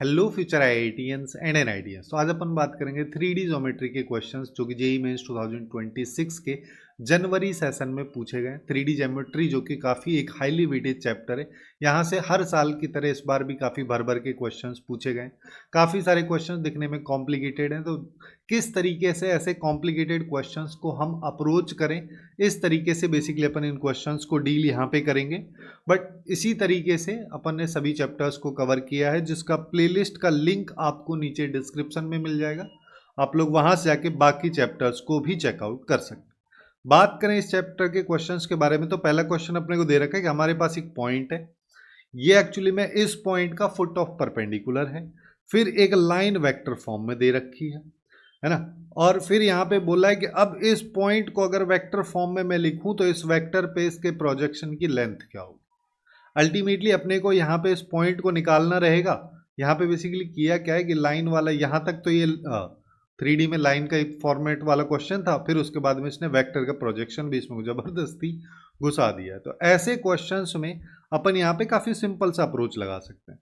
Hello future IITians and NITians. तो आज अपन बात करेंगे 3D ज्योमेट्री के क्वेश्चंस जो कि जेईई मेंस 2026 के जनवरी सेशन में पूछे गए। 3D ज्योमेट्री जो कि काफ़ी एक हाईली वेटेड चैप्टर है, यहाँ से हर साल की तरह इस बार भी काफ़ी भर भर के क्वेश्चंस पूछे गए। काफ़ी सारे क्वेश्चंस दिखने में कॉम्प्लिकेटेड हैं, तो किस तरीके से ऐसे कॉम्प्लिकेटेड क्वेश्चंस को हम अप्रोच करें, इस तरीके से बेसिकली अपन इन क्वेश्चंस को डील यहाँ पे करेंगे। बट इसी तरीके से अपन ने सभी चैप्टर्स को कवर किया है, जिसका प्लेलिस्ट का लिंक आपको नीचे डिस्क्रिप्शन में मिल जाएगा। आप लोग वहां से जाके बाकी चैप्टर्स को भी चेकआउट कर सकते हैं। बात करें इस चैप्टर के क्वेश्चंस के बारे में, तो पहला क्वेश्चन अपने को दे रखा है कि हमारे पास एक पॉइंट है, ये एक्चुअली में इस पॉइंट का फुट ऑफ परपेंडिकुलर है, फिर एक लाइन वेक्टर फॉर्म में दे रखी है ना। और फिर यहाँ पे बोला है कि अब इस पॉइंट को अगर वेक्टर फॉर्म में मैं लिखूं तो इस वेक्टर पे इसके प्रोजेक्शन की लेंथ क्या होगी। अल्टीमेटली अपने को यहाँ पे इस पॉइंट को निकालना रहेगा। यहाँ पे बेसिकली किया क्या है कि लाइन वाला यहाँ तक तो ये 3D में लाइन का एक फॉर्मेट वाला क्वेश्चन था, फिर उसके बाद में इसने वेक्टर का प्रोजेक्शन भी इसमें जबरदस्ती घुसा दिया है। तो ऐसे क्वेश्चंस में अपन यहाँ पे काफ़ी सिंपल सा अप्रोच लगा सकते हैं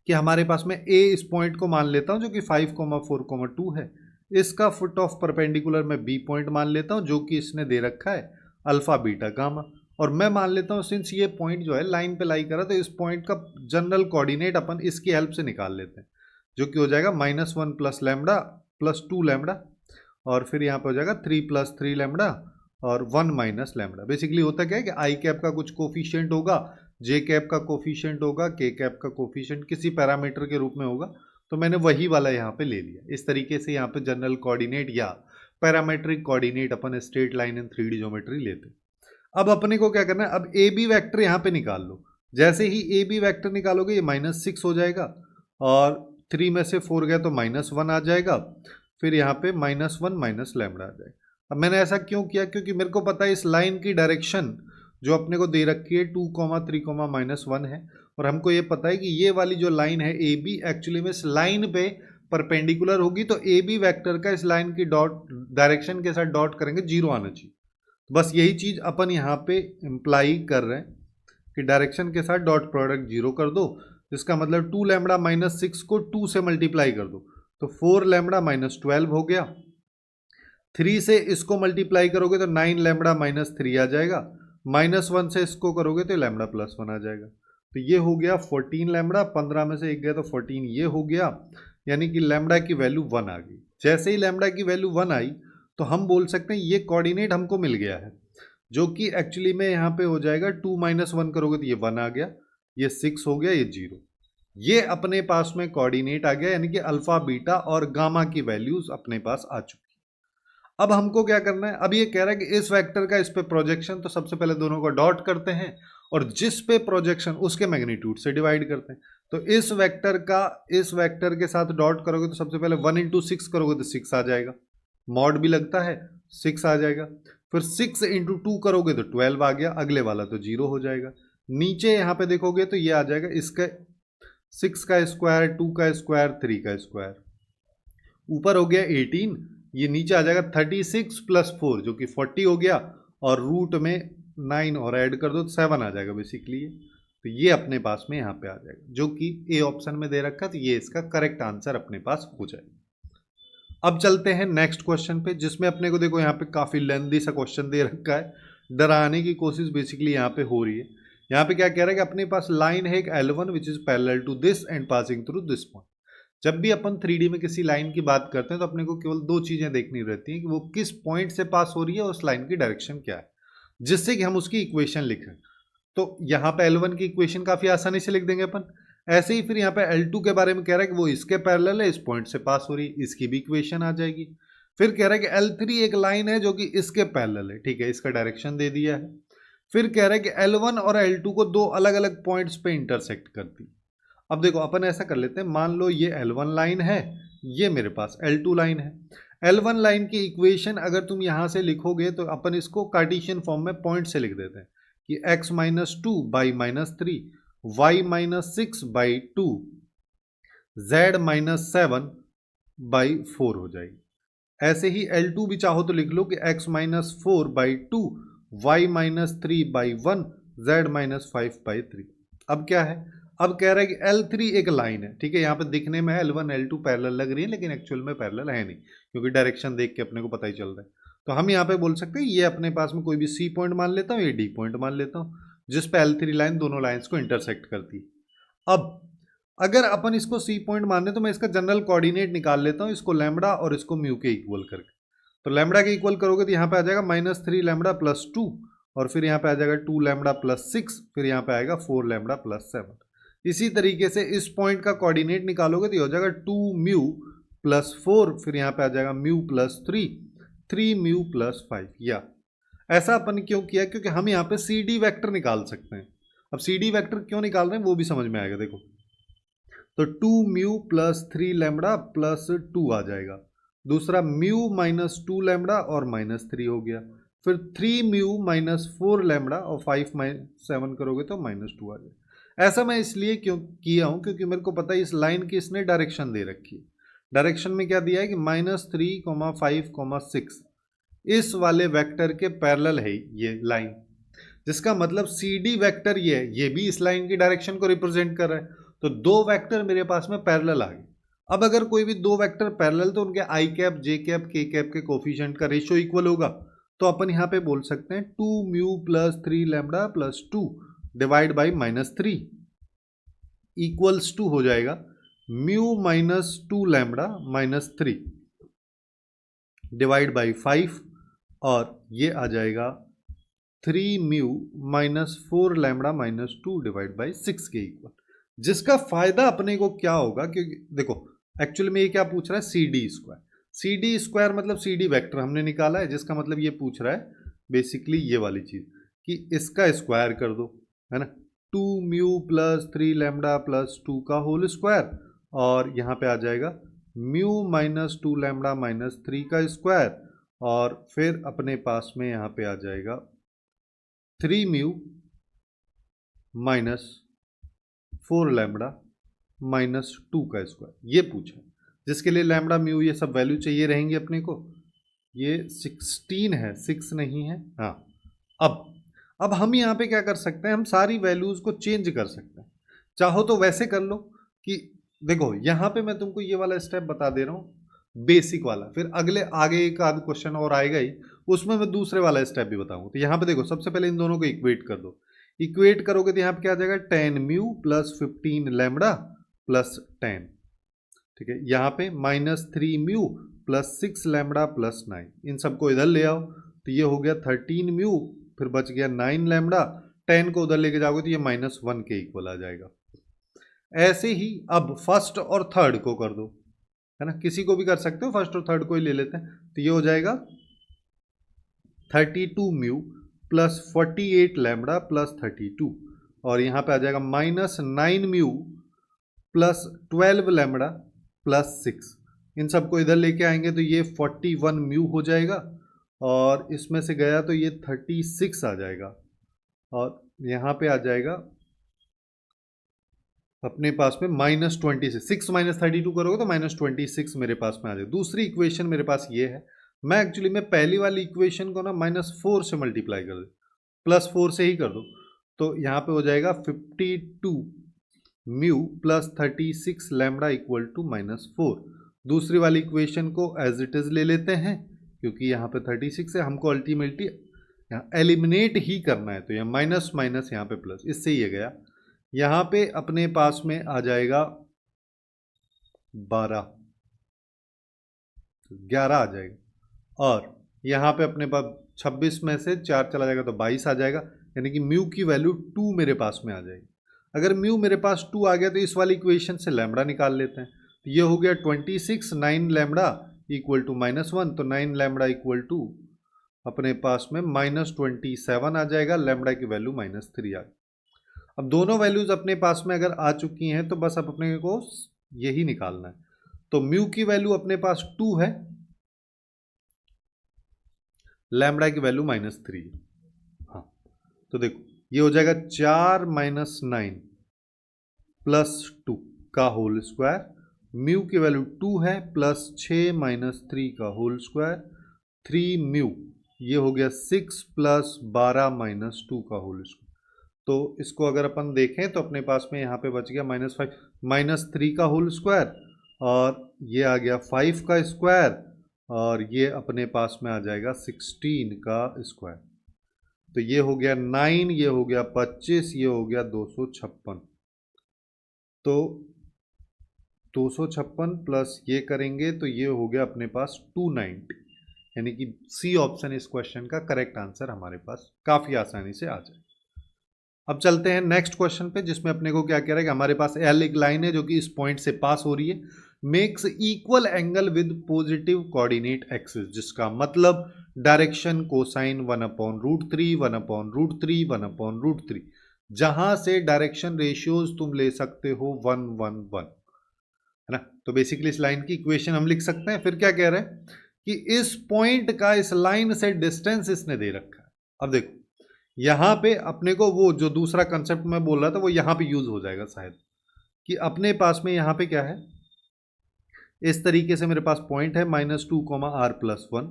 कि हमारे पास में ए इस पॉइंट को मान लेता हूँ जो कि 5,4,2 है, इसका फुट ऑफ परपेंडिकुलर में बी पॉइंट मान लेता हूँ जो कि इसने दे रखा है अल्फा बीटा गामा, और मैं मान लेता हूँ सिंस ये पॉइंट जो है लाइन पे लाई करा, तो इस पॉइंट का जनरल कोऑर्डिनेट अपन इसकी हेल्प से निकाल लेते हैं, जो कि हो जाएगा -1 + लैम्बडा + 2 लैम्बडा, और फिर यहाँ पे हो जाएगा 3 + 3 लैम्बडा और 1 - लैम्बडा। बेसिकली होता क्या है कि आई कैप का कुछ कोफिशिएंट होगा, जे कैप का कोफिशिएंट होगा, के कैप का कोफिशिएंट किसी पैरामीटर के रूप में होगा, तो मैंने वही वाला यहाँ पे ले लिया। इस तरीके से यहाँ पे जनरल कोऑर्डिनेट या parametric coordinate upon straight line in 3D geometry लेते हैं। अब अपने को क्या करना है, अब ए बी वैक्टर यहाँ पे निकाल लो। जैसे ही ए बी वैक्टर निकालोगे ये -6 हो जाएगा, और 3 में से 4 गया तो -1 आ जाएगा, फिर यहाँ पे -1 - लैम्बडा आ जाएगा। अब मैंने ऐसा क्यों किया, क्योंकि मेरे को पता है इस लाइन की डायरेक्शन जो अपने को दे रखी है 2, 3, -1 है, और हमको ये पता है कि ये वाली जो लाइन है ए बी एक्चुअली में इस लाइन पे परपेंडिकुलर होगी, तो ए बी वैक्टर का इस लाइन की डॉट डायरेक्शन के साथ डॉट करेंगे 0 आना चाहिए। बस यही चीज़ अपन यहाँ पे इम्प्लाई कर रहे हैं कि डायरेक्शन के साथ डॉट प्रोडक्ट 0 कर दो, इसका मतलब 2 लैम्बडा -6 को 2 से मल्टीप्लाई कर दो तो 4 लैम्बडा -12 हो गया। 3 से इसको मल्टीप्लाई करोगे तो 9 लैम्बडा -3 आ जाएगा, -1 से इसको करोगे तो लैम्बडा +1 आ जाएगा। तो ये हो गया 14 लैम्बडा, 15 में से 1 गया तो 14 ये हो गया, यानी कि लैम्बडा की वैल्यू 1 आ गई। जैसे ही लैम्बडा की वैल्यू 1 आई तो हम बोल सकते हैं ये कोऑर्डिनेट हमको मिल गया है, जो कि एक्चुअली में यहाँ पे हो जाएगा 2 - 1 करोगे तो ये 1 आ गया, ये 6 हो गया, ये 0। ये अपने पास में कोऑर्डिनेट आ गया, यानी कि अल्फा बीटा और गामा की वैल्यूज अपने पास आ चुकी। अब हमको क्या करना है, अब ये कह रहा है कि इस वेक्टर का इस पे प्रोजेक्शन, तो सबसे पहले दोनों को डॉट करते हैं और जिस पे प्रोजेक्शन उसके मैग्नीट्यूड से डिवाइड करते हैं। तो इस वेक्टर का इस वेक्टर के साथ डॉट करोगे तो सबसे पहले 1 × 6 करोगे तो 6 आ जाएगा, मॉड भी लगता है 6 आ जाएगा। फिर 6 × 2 करोगे तो 12 आ गया, अगले वाला तो 0 हो जाएगा। नीचे यहाँ पे देखोगे तो ये आ जाएगा, इसका 6 का स्क्वायर, 2 का स्क्वायर, 3 का स्क्वायर, ऊपर हो गया 18, ये नीचे आ जाएगा 36 + 4 जो कि 40 हो गया, और रूट में 9 और ऐड कर दो तो 7 आ जाएगा बेसिकली। तो ये अपने पास में यहाँ पे आ जाएगा, जो कि ए ऑप्शन में दे रखा है, तो ये इसका करेक्ट आंसर अपने पास हो जाएगा। अब चलते हैं नेक्स्ट क्वेश्चन पे, जिसमें अपने को देखो यहाँ पे काफ़ी लेंथी सा क्वेश्चन दे रखा है, डराने की कोशिश बेसिकली यहाँ पे हो रही है। यहाँ पे क्या कह रहा है कि अपने पास लाइन है एक L1 which is parallel to this and passing through this point. जब भी अपन 3D में किसी लाइन की बात करते हैं तो अपने को केवल 2 चीज़ें देखनी रहती हैं कि वो किस पॉइंट से पास हो रही है और उस लाइन की डायरेक्शन क्या है, जिससे कि हम उसकी इक्वेशन लिखें। तो यहाँ पे L1 की इक्वेशन काफ़ी आसानी से लिख देंगे अपन। ऐसे ही फिर यहाँ पे L2 के बारे में कह रहा है कि वो इसके पैरेलल है, इस पॉइंट से पास हो रही है, इसकी भी इक्वेशन आ जाएगी। फिर कह रहा है कि L3 एक लाइन है जो कि इसके पैरेलल है, ठीक है, इसका डायरेक्शन दे दिया है। फिर कह रहा है कि L1 और L2 को 2 अलग अलग पॉइंट्स पे इंटरसेक्ट करती है। अब देखो अपन ऐसा कर लेते हैं, मान लो ये L1 लाइन है, ये मेरे पास L2 लाइन है। L1 लाइन की इक्वेशन अगर तुम यहाँ से लिखोगे तो अपन इसको कार्टेशियन फॉर्म में पॉइंट से लिख देते हैं कि x - 2 / -3, y - 6 / 2, z - 7 / 4 हो जाएगी। ऐसे ही L2 भी चाहो तो लिख लो कि x - 4 / 2, y - 3 / 1, z - 5 / 3। अब क्या है, अब कह रहा है कि L3 एक लाइन है, ठीक है, यहाँ पे दिखने में L1 L2 पैरेलल लग रही है, लेकिन एक्चुअल में पैरेलल है नहीं, क्योंकि डायरेक्शन देख के अपने को पता ही चल रहा है। तो हम यहाँ पे बोल सकते हैं ये अपने पास में कोई भी C पॉइंट मान लेता हूँ, ये D पॉइंट मान लेता हूँ, जिस पे L3 लाइन दोनों लाइन्स को इंटरसेक्ट करती है। अब अगर अपन इसको C पॉइंट माने तो मैं इसका जनरल कोऑर्डिनेट निकाल लेता हूँ, इसको लैम्बडा और इसको म्यू के इक्वल करके। तो लैम्बडा के इक्वल करोगे तो यहाँ पे आ जाएगा -3 लैम्बडा प्लस 2, और फिर यहाँ पे आ जाएगा 2 लैम्बडा प्लस 6, फिर यहाँ पे आएगा 4 लैम्बडा प्लस 7। इसी तरीके से इस पॉइंट का कोऑर्डिनेट निकालोगे तो ये हो जाएगा 2 म्यू प्लस 4, फिर यहाँ पे आ जाएगा म्यू प्लस 3, 3 म्यू प्लस 5। या ऐसा अपन क्यों किया, क्योंकि हम यहाँ पे सी डी वैक्टर निकाल सकते हैं। अब सी डी वैक्टर क्यों निकाल रहे हैं वो भी समझ में आएगा। देखो तो 2 म्यू प्लस 3 लैम्बडा प्लस 2 आ जाएगा, दूसरा म्यू माइनस 2 लैम्बडा और -3 हो गया, फिर 3 म्यू माइनस 4 लैम्बडा और 5 7 करोगे तो -2 आ जाएगा। ऐसा मैं इसलिए क्यों किया हूँ, क्योंकि मेरे को पता है इस लाइन की इसने डायरेक्शन दे रखी है। डायरेक्शन में क्या दिया है कि -3, 5, 6 इस वाले वेक्टर के पैरेलल है ये लाइन, जिसका मतलब सी डी वैक्टर ये है, ये भी इस लाइन की डायरेक्शन को रिप्रेजेंट कर रहा है। तो दो वेक्टर मेरे पास में पैरेलल आ गए। अब अगर कोई भी दो वेक्टर पैरेलल तो उनके आई कैप, जे कैप, के कैप के कोफिशिएंट का रेशियो इक्वल होगा। तो अपन यहाँ पे बोल सकते हैं 2 mu plus 3 lambda plus 2 divide by -3 equals to हो जाएगा mu minus 2 lambda minus 3 divide by 5, और ये आ जाएगा 3 mu minus 4 lambda minus 2 divide by 6 के इक्वल। जिसका फायदा अपने को क्या होगा, क्योंकि देखो एक्चुअली में ये क्या पूछ रहा है, c d square. C d square मतलब सी डी वैक्टर हमने निकाला है, जिसका मतलब ये पूछ रहा है बेसिकली ये वाली चीज कि इसका स्क्वायर कर दो, है ना। 2 म्यू प्लस 3 लैम्बडा प्लस 2 का होल स्क्वायर, और यहाँ पे आ जाएगा म्यू माइनस 2 लैम्बडा माइनस 3 का स्क्वायर, और फिर अपने पास में यहाँ पे आ जाएगा 3 म्यू माइनस 4 लैम्बडा माइनस 2 का स्क्वायर। ये पूछा, जिसके लिए लैम्बडा म्यू ये सब वैल्यू चाहिए रहेंगी अपने को। ये 16 है, 6 नहीं है। हाँ, अब हम यहाँ पे क्या कर सकते हैं, हम सारी वैल्यूज को चेंज कर सकते हैं। चाहो तो वैसे कर लो कि देखो यहाँ पे मैं तुमको ये वाला स्टेप बता दे रहा हूँ बेसिक वाला, फिर अगले आगे एक आध क्वेश्चन और आएगा ही, उसमें मैं दूसरे वाला स्टेप भी बताऊंगा। तो यहाँ पे देखो सबसे पहले इन दोनों को इक्वेट कर दो। इक्वेट करोगे तो यहाँ पे क्या आ जाएगा 10 म्यू प्लस 15 लैम्बडा प्लस 10, ठीक है। यहाँ पे -3 म्यू प्लस 6 लैम्बडा प्लस 9, इन सबको इधर ले आओ तो ये हो गया 13 म्यू, फिर बच गया 9 लैम्बडा, 10 को उधर लेके जाओगे तो ये -1 के इक्वल आ जाएगा। ऐसे ही अब फर्स्ट और थर्ड को कर दो, है ना, किसी को भी कर सकते हो, फर्स्ट और थर्ड को ही ले लेते हैं। तो ये हो जाएगा 32 म्यू प्लस 48 लैम्बडा प्लस 32, और यहाँ पे आ जाएगा -9 म्यू प्लस 12 लैम्बडा प्लस 6। इन सबको इधर लेके आएंगे तो ये 41 म्यू हो जाएगा, और इसमें से गया तो ये 36 आ जाएगा, और यहाँ पे आ जाएगा अपने पास में -26। 6 माइनस 32 करोगे तो -26 मेरे पास में आ जाएगा। दूसरी इक्वेशन मेरे पास ये है, मैं एक्चुअली में पहली वाली इक्वेशन को ना -4 से मल्टीप्लाई कर दो, +4 से ही कर दो, तो यहाँ पे हो जाएगा 52 mu plus 36 lambda equal to -4। दूसरी वाली इक्वेशन को एज इट इज ले लेते हैं, क्योंकि यहाँ पे 36 है, हमको अल्टीमेटली यहाँ एलिमिनेट ही करना है, तो यहाँ माइनस माइनस यहाँ पे प्लस, इससे ये गया। यहाँ पे अपने पास में आ जाएगा 12, 11 आ जाएगा, और यहाँ पे अपने पास 26 में से 4 चला जाएगा तो 22 आ जाएगा, यानी कि म्यू की वैल्यू 2 मेरे पास में आ जाएगी। अगर म्यू मेरे पास 2 आ गया तो इस वाली इक्वेशन से लैम्बडा निकाल लेते हैं। तो ये हो गया 26, 9 लैम्बडा इक्वल टू -1, तो 9 लैम्बडा इक्वल टू अपने पास में -27 आ जाएगा, लैम्बडा की वैल्यू -3 आ गई। अब दोनों वैल्यूज अपने पास में अगर आ चुकी हैं तो बस अब अपने को यही निकालना है। तो म्यू की वैल्यू अपने पास 2 है, लैम्बडा की वैल्यू -3 है। हाँ, तो देखो ये हो जाएगा 4 - 9 प्लस 2 का होल स्क्वायर, म्यू की वैल्यू 2 है, प्लस 6 - 3 का होल स्क्वायर, 3 म्यू, ये हो गया 6 प्लस 12 - 2 का होल स्क्वायर। तो इसको अगर अपन देखें तो अपने पास में यहाँ पे बच गया -5 -3 का होल स्क्वायर, और ये आ गया 5 का स्क्वायर, और ये अपने पास में आ जाएगा 16 का स्क्वायर। तो ये हो गया 9, ये हो गया 25, ये हो गया 256। तो 256 प्लस ये करेंगे तो ये हो गया अपने पास 290, यानी कि सी ऑप्शन इस क्वेश्चन का करेक्ट आंसर हमारे पास काफ़ी आसानी से आ जाए। अब चलते हैं नेक्स्ट क्वेश्चन पे, जिसमें अपने को क्या कह रहा है कि हमारे पास एल एक लाइन है जो कि इस पॉइंट से पास हो रही है, makes equal angle with positive coordinate axis, जिसका मतलब डायरेक्शन कोसाइन 1/√3, 1/√3, 1/√3, जहां से डायरेक्शन रेशियोज तुम ले सकते हो 1 1 1, है ना। तो बेसिकली इस लाइन की इक्वेशन हम लिख सकते हैं। फिर क्या कह रहे हैं कि इस पॉइंट का इस लाइन से डिस्टेंस इसने दे रखा है। अब देखो यहां पे अपने को वो जो दूसरा कंसेप्ट मैं बोल रहा था वो यहां पे यूज हो जाएगा शायद, कि अपने पास में यहां पे क्या है, इस तरीके से मेरे पास पॉइंट है -2, r+1।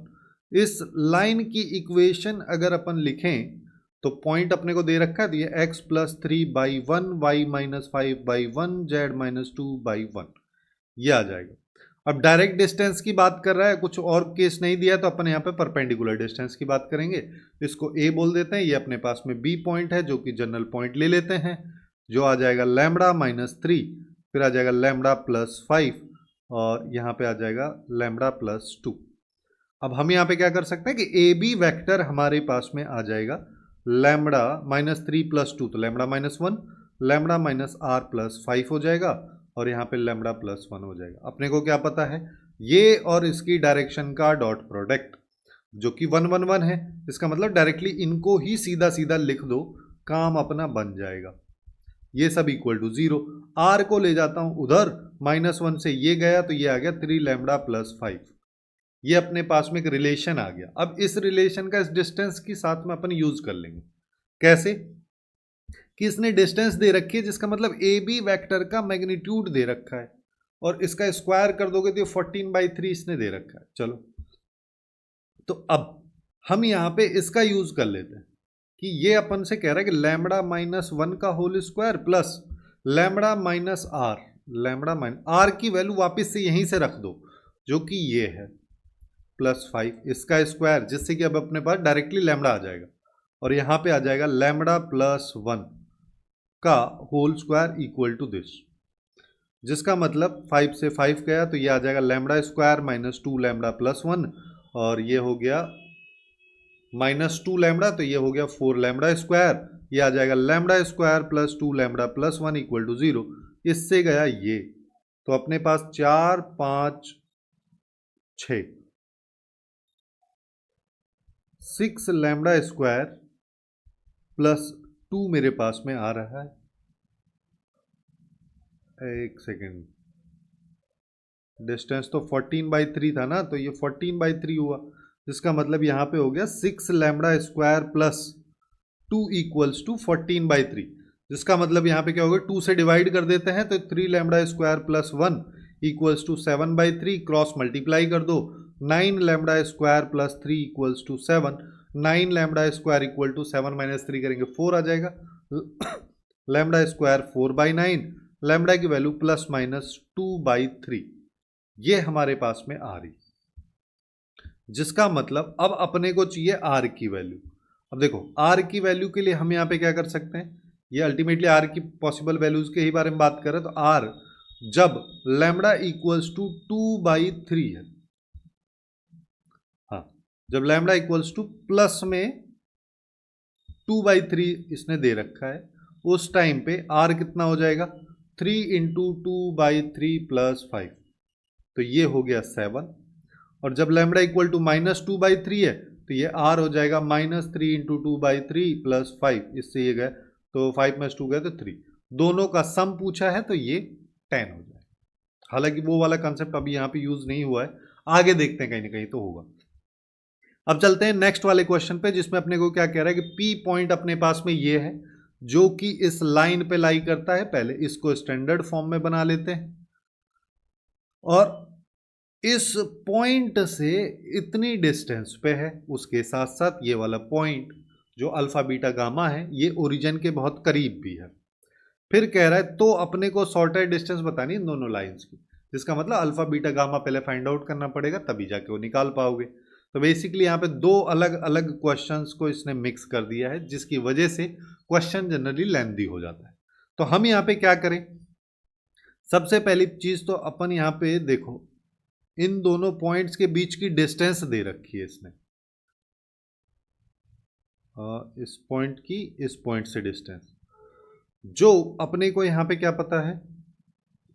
इस लाइन की इक्वेशन अगर अपन लिखें तो पॉइंट अपने को दे रखा है, तो ये x+3/1, y-5/1, z-2/1, ये आ जाएगा। अब डायरेक्ट डिस्टेंस की बात कर रहा है, कुछ और केस नहीं दिया, तो अपन यहाँ पे परपेंडिकुलर डिस्टेंस की बात करेंगे। इसको a बोल देते हैं, ये अपने पास में b पॉइंट है जो कि जनरल पॉइंट ले लेते हैं, जो आ जाएगा λ-3, फिर आ जाएगा λ+5, और यहाँ पे आ जाएगा λ+2। अब हम यहाँ पे क्या कर सकते हैं कि ए बी वैक्टर हमारे पास में आ जाएगा λ-3+2, तो λ-1, λ-r+5 हो जाएगा, और यहाँ पे λ+1 हो जाएगा। अपने को क्या पता है, ये और इसकी डायरेक्शन का डॉट प्रोडक्ट जो कि 1 1 1 है, इसका मतलब डायरेक्टली इनको ही सीधा सीधा लिख दो, काम अपना बन जाएगा। ये सब इक्वल टू 0, आर को ले जाता हूं उधर, -1 से ये गया तो ये आ गया 3λ+5। ये अपने पास में एक रिलेशन आ गया। अब इस रिलेशन का इस डिस्टेंस के साथ में अपन यूज कर लेंगे। कैसे कि इसने डिस्टेंस दे रखी है, जिसका मतलब ए बी वैक्टर का मैग्नीट्यूड दे रखा है, और इसका स्क्वायर कर दोगे तो 14/3 इसने दे रखा है। चलो तो अब हम यहां पे इसका यूज कर लेते हैं कि ये अपन से कह रहा है कि λ-1 का whole square plus λ-r, λ-r की वैल्यू वापस से यहीं से रख दो जो कि ये है +5, इसका स्क्वायर, जिससे कि अब अपने पास डायरेक्टली लैम्बडा आ जाएगा, और यहां पे आ जाएगा λ+1 का whole square equal to this, जिसका मतलब 5 से 5 गया तो ये आ जाएगा λ² -2λ+1, और ये हो गया -2λ, तो ये हो गया 4λ², ये आ जाएगा λ² +2λ+1 इक्वल टू 0। इससे गया ये, तो अपने पास 4 5 6 6λ² +2 मेरे पास में आ रहा है। एक सेकेंड, डिस्टेंस तो 14/3 था ना, तो ये 14/3 हुआ, जिसका मतलब यहाँ पे हो गया 6λ² +2 इक्वल्स टू 14/3, जिसका मतलब यहाँ पे क्या होगा, 2 से डिवाइड कर देते हैं तो 3λ² +1 इक्वल्स टू 7/3, क्रॉस मल्टीप्लाई कर दो, 9λ² +3 इक्वल्स टू 7, 9λ² इक्वल टू 7 - 3 करेंगे 4 आ जाएगा, λ² 4/9, लैम्बडा की वैल्यू ±2/3, ये हमारे पास में आ रही, जिसका मतलब अब अपने को चाहिए आर की वैल्यू। अब देखो आर की वैल्यू के लिए हम यहाँ पे क्या कर सकते हैं, ये अल्टीमेटली आर की पॉसिबल वैल्यूज के ही बारे में बात कर रहे हैं, तो आर जब लैम्बडा इक्वल्स टू 2/3 है, हाँ जब लैम्बडा इक्वल्स टू प्लस में 2/3 इसने दे रखा है, उस टाइम पे आर कितना हो जाएगा, 3 × 2/3 + 5, तो ये हो गया 7, और जब लैम्बडा इक्वल टू -2/3 है तो ये आर हो जाएगा -3 × 2/3 + 5, इससे ये गए तो 5 में 2 गए तो 3, दोनों का सम पूछा है तो ये 10 हो जाए। हालांकि वो वाला कंसेप्ट अभी यहाँ पे यूज नहीं हुआ है, आगे देखते हैं कहीं ना कहीं तो होगा। अब चलते हैं नेक्स्ट वाले क्वेश्चन पे, जिसमें अपने को क्या कह रहा है कि पी पॉइंट अपने पास में ये है जो कि इस लाइन पे लाई करता है। पहले इसको स्टैंडर्ड फॉर्म में बना लेते हैं, और इस पॉइंट से इतनी डिस्टेंस पे है, उसके साथ साथ ये वाला पॉइंट, जो अल्फा बीटा गामा है ये ओरिजिन के बहुत करीब भी है। फिर कह रहा है तो अपने को शॉर्टेस्ट डिस्टेंस बतानी इन दोनों लाइंस की, जिसका मतलब अल्फा बीटा गामा पहले फाइंड आउट करना पड़ेगा, तभी जाके वो निकाल पाओगे। तो बेसिकली यहाँ पे दो अलग अलग क्वेश्चंस को इसने मिक्स कर दिया है, जिसकी वजह से क्वेश्चन जनरली लेंथी हो जाता है। तो हम यहाँ पे क्या करें, सबसे पहली चीज तो अपन यहाँ पे देखो इन दोनों पॉइंट्स के बीच की डिस्टेंस दे रखी है इसने, इस पॉइंट की इस पॉइंट से डिस्टेंस, जो अपने को यहाँ पे क्या पता है,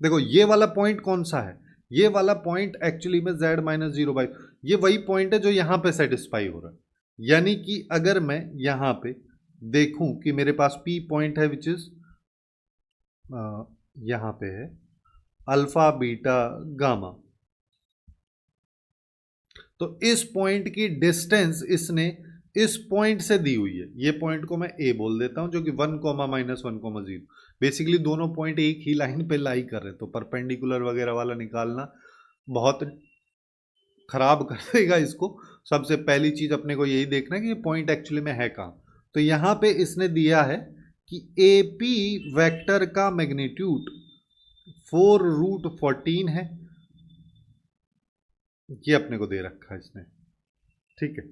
देखो ये वाला पॉइंट कौन सा है, ये वाला पॉइंट एक्चुअली में z-0/, ये वही पॉइंट है जो यहाँ पे सेटिस्फाई हो रहा है। यानी कि अगर मैं यहाँ पे देखूं कि मेरे पास P पॉइंट है विच इज यहाँ पे है अल्फा बीटा गामा, तो इस पॉइंट की डिस्टेंस इसने इस पॉइंट से दी हुई है। ये पॉइंट को मैं ए बोल देता हूं, जो कि 1,-1,0। बेसिकली दोनों पॉइंट एक ही लाइन पे लाई कर रहे हैं, तो परपेंडिकुलर वगैरह वाला निकालना बहुत खराब कर देगा इसको। सबसे पहली चीज अपने को यही देखना है कि ये पॉइंट एक्चुअली में है कहाँ। तो यहां पे इसने दिया है कि ए पी वैक्टर का मैग्नीट्यूड 4√14 है, ये अपने को दे रखा है इसने, ठीक है।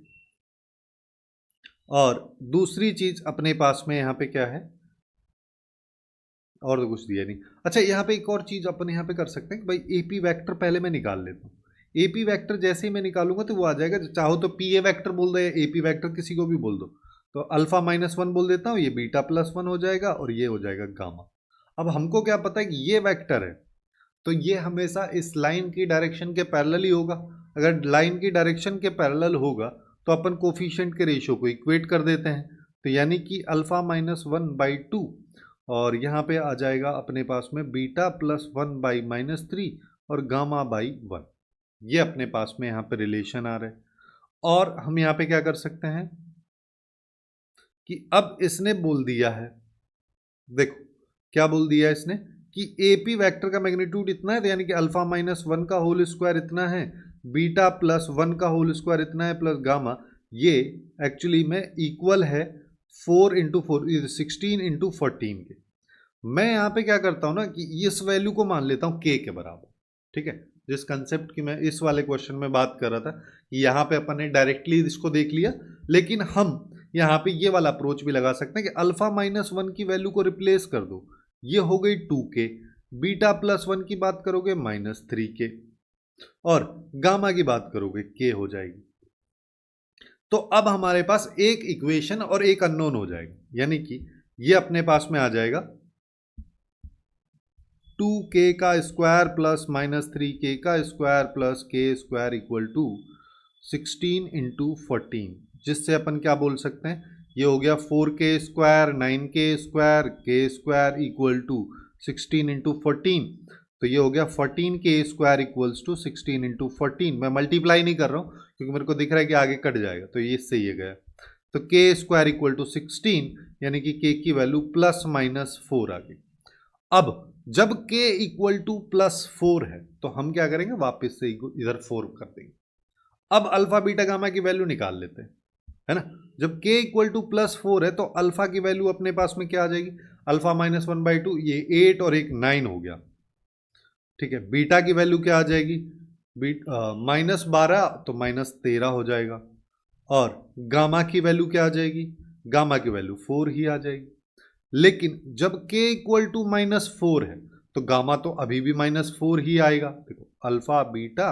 और दूसरी चीज अपने पास में यहाँ पे क्या है, और तो कुछ दिया नहीं। अच्छा यहाँ पे एक और चीज अपन यहाँ पे कर सकते हैं कि भाई एपी वेक्टर पहले मैं निकाल लेता हूँ। एपी वेक्टर जैसे ही मैं निकालूंगा तो वो आ जाएगा, चाहो तो पी ए वैक्टर बोल दो, एपी वेक्टर किसी को भी बोल दो। तो अल्फा-1 बोल देता हूँ, ये बीटा+1 हो जाएगा और ये हो जाएगा गामा। अब हमको क्या पता है कि ये वेक्टर है, तो ये हमेशा इस लाइन की डायरेक्शन के पैरेलल ही होगा। अगर लाइन की डायरेक्शन के पैरेलल होगा तो अपन कोफिशिएंट के रेशियो को इक्वेट कर देते हैं। तो यानी कि अल्फा-1/2 और यहाँ पे आ जाएगा अपने पास में बीटा+1/-3 और गामा/1। ये अपने पास में यहाँ पे रिलेशन आ रहा है। और हम यहाँ पे क्या कर सकते हैं कि अब इसने बोल दिया है, देखो क्या बोल दिया इसने कि एपी वेक्टर का मैग्नीट्यूड इतना है, तो यानी कि अल्फा-1 का होल स्क्वायर इतना है, बीटा+1 का होल स्क्वायर इतना है, प्लस गामा, ये एक्चुअली में इक्वल है 4 × 4 16 × 14 के। मैं यहाँ पे क्या करता हूँ ना कि इस वैल्यू को मान लेता हूँ k के बराबर, ठीक है। जिस कंसेप्ट की मैं इस वाले क्वेश्चन में बात कर रहा था कि यहाँ पे अपन ने डायरेक्टली इसको देख लिया, लेकिन हम यहाँ पे ये वाला अप्रोच भी लगा सकते हैं कि अल्फा-1 की वैल्यू को रिप्लेस कर दो, ये हो गई 2k, बीटा+1 की बात करोगे -3k, और गामा की बात करोगे k हो जाएगी। तो अब हमारे पास एक इक्वेशन और एक अननोन हो जाएगा, यानी कि ये अपने पास में आ जाएगा 2k का स्क्वायर प्लस -3k का square plus k square equal to 16 × 14, जिससे अपन क्या बोल सकते हैं, ये हो गया 4k square 9k square k square equal to 16 × 14। तो ये हो गया 14k स्क्वायर इक्वल्स टू 16 × 14। मैं मल्टीप्लाई नहीं कर रहा हूँ क्योंकि मेरे को दिख रहा है कि आगे कट जाएगा, तो ये इससे ये गया। तो k स्क्वायर इक्वल टू 16, यानी कि k की वैल्यू +-4 आ गई। अब जब k इक्वल टू +4 है तो हम क्या करेंगे, वापस से इधर 4 कर देंगे। अब अल्फा बीटा गामा की वैल्यू निकाल लेते हैं, है ना। जब k इक्वल टू +4 है तो अल्फा की वैल्यू अपने पास में क्या आ जाएगी, अल्फा-1/2, ये 8 और एक 9 हो गया, ठीक है। बीटा की वैल्यू क्या आ जाएगी, -12 तो -13 हो जाएगा, और गामा की वैल्यू क्या आ जाएगी, गामा की वैल्यू 4 ही आ जाएगी। लेकिन जब k इक्वल टू -4 है तो गामा तो अभी भी -4 ही आएगा। देखो अल्फा बीटा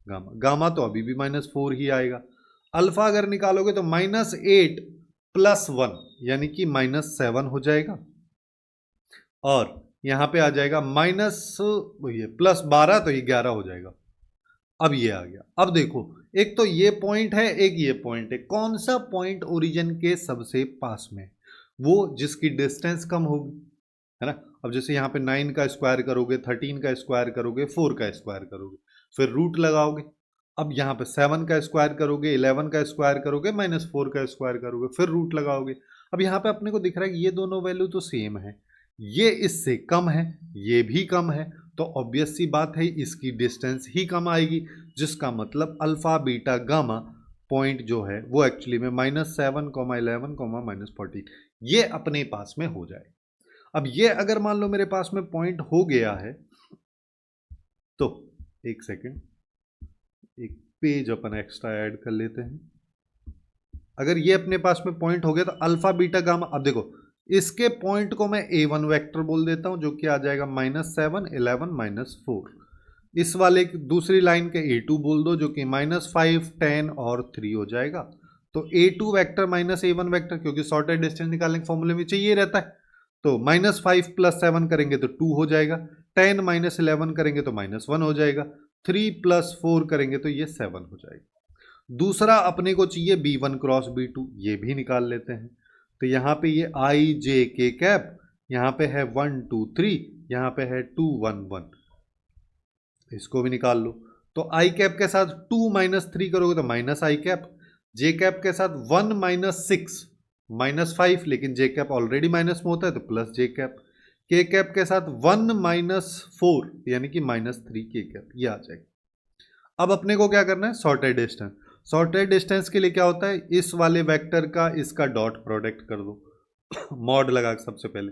गामा, गामा तो अभी भी -4 ही आएगा। अल्फा अगर निकालोगे तो -8 + 1 यानी कि -7 हो जाएगा, और यहां पे आ जाएगा +12 तो ये 11 हो जाएगा। अब ये आ गया। अब देखो एक तो ये पॉइंट है, एक ये पॉइंट है, कौन सा पॉइंट ओरिजिन के सबसे पास में, वो जिसकी डिस्टेंस कम होगी, है ना। अब जैसे यहाँ पे 9 का स्क्वायर करोगे, 13 का स्क्वायर करोगे, 4 का स्क्वायर करोगे, फिर रूट लगाओगे। अब यहाँ पे 7 का स्क्वायर करोगे, 11 का स्क्वायर करोगे, -4 का स्क्वायर करोगे, फिर रूट लगाओगे। अब यहाँ पे अपने को दिख रहा है कि ये दोनों वैल्यू तो सेम है, ये इससे कम है, ये भी कम है, तो ऑब्वियस सी बात है इसकी डिस्टेंस ही कम आएगी, जिसका मतलब अल्फा बीटा गामा पॉइंट जो है वो एक्चुअली में -7, 11, -14 ये अपने पास में हो जाए। अब ये अगर मान लो मेरे पास में पॉइंट हो गया है तो एक सेकेंड, एक पेज अपन एक्स्ट्रा ऐड कर लेते हैं। अगर ये अपने पास में पॉइंट हो गया तो अल्फा बीटा गामा, अब देखो इसके पॉइंट को मैं A1 वेक्टर बोल देता हूं जो कि आ जाएगा -7, 11, -4। इस वाले की दूसरी लाइन के A2 बोल दो जो कि -5, 10 और 3 हो जाएगा। तो A2 वेक्टर -A1 वेक्टर, क्योंकि शॉर्टेड डिस्टेंस निकालने के फॉर्मूले में चाहिए रहता है, तो -5 + 7 करेंगे तो 2 हो जाएगा, 10 - 11 करेंगे तो -1 हो जाएगा, 3 + 4 करेंगे तो ये 7 हो जाएगा। दूसरा अपने को चाहिए B1 क्रॉस B2, ये भी निकाल लेते हैं। तो यहाँ पे ये I J K कैप, यहाँ पे है 1 2 3, यहाँ पे है 2 1 1, इसको भी निकाल लो। तो I कैप के साथ 2 - 3 करोगे तो -I कैप, J कैप के साथ 1 - 6 -5, लेकिन J कैप ऑलरेडी माइनस में होता है तो +J कैप, K कैप के साथ 1 - 4 यानी कि -3 K कैप, ये आ जाएगा। अब अपने को क्या करना है, सॉर्टेड डिस्टेंस। सॉर्टेड डिस्टेंस के लिए क्या होता है, इस वाले वेक्टर का इसका डॉट प्रोडक्ट कर दो मॉड लगा के सबसे पहले,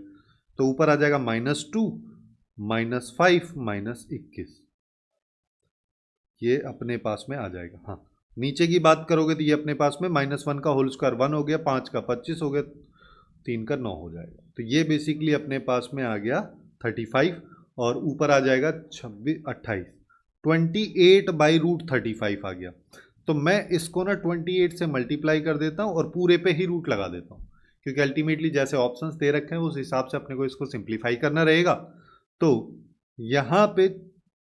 तो ऊपर आ जाएगा -2 -5 -21, ये अपने पास में आ जाएगा। हाँ, नीचे की बात करोगे तो ये अपने पास में -1 का होल स्क्वायर 1 हो गया, 5 का 25 हो गया, 3 का 9 हो जाएगा। तो ये बेसिकली अपने पास में आ गया 35, और ऊपर आ जाएगा 26 28, 28/√35 आ गया। तो मैं इसको ना 28 से मल्टीप्लाई कर देता हूँ और पूरे पे ही रूट लगा देता हूँ, क्योंकि अल्टीमेटली जैसे ऑप्शंस दे रखे हैं उस हिसाब से अपने को इसको सिंप्लीफाई करना रहेगा। तो यहाँ पे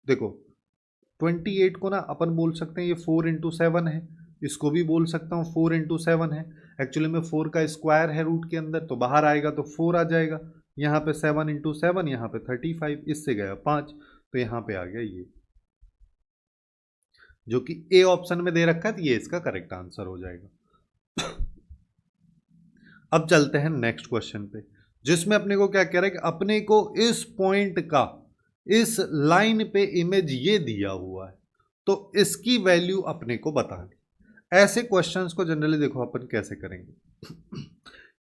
देखो 28 को ना अपन बोल सकते हैं ये 4 × 7 है, इसको भी बोल सकता हूँ 4 × 7 है। एक्चुअली में 4 का स्क्वायर है रूट के अंदर, तो बाहर आएगा तो 4 आ जाएगा। यहाँ पे 7 × 7, यहाँ पे 35, इससे गया 5, तो यहाँ पे आ गया ये, जो कि ए ऑप्शन में दे रखा है, तो ये इसका करेक्ट आंसर हो जाएगा। अब चलते हैं नेक्स्ट क्वेश्चन पे, जिसमें अपने को क्या कह रहा है कि अपने को इस पॉइंट का इस लाइन पे इमेज ये दिया हुआ है, तो इसकी वैल्यू अपने को बतानी। ऐसे क्वेश्चंस को जनरली देखो अपन कैसे करेंगे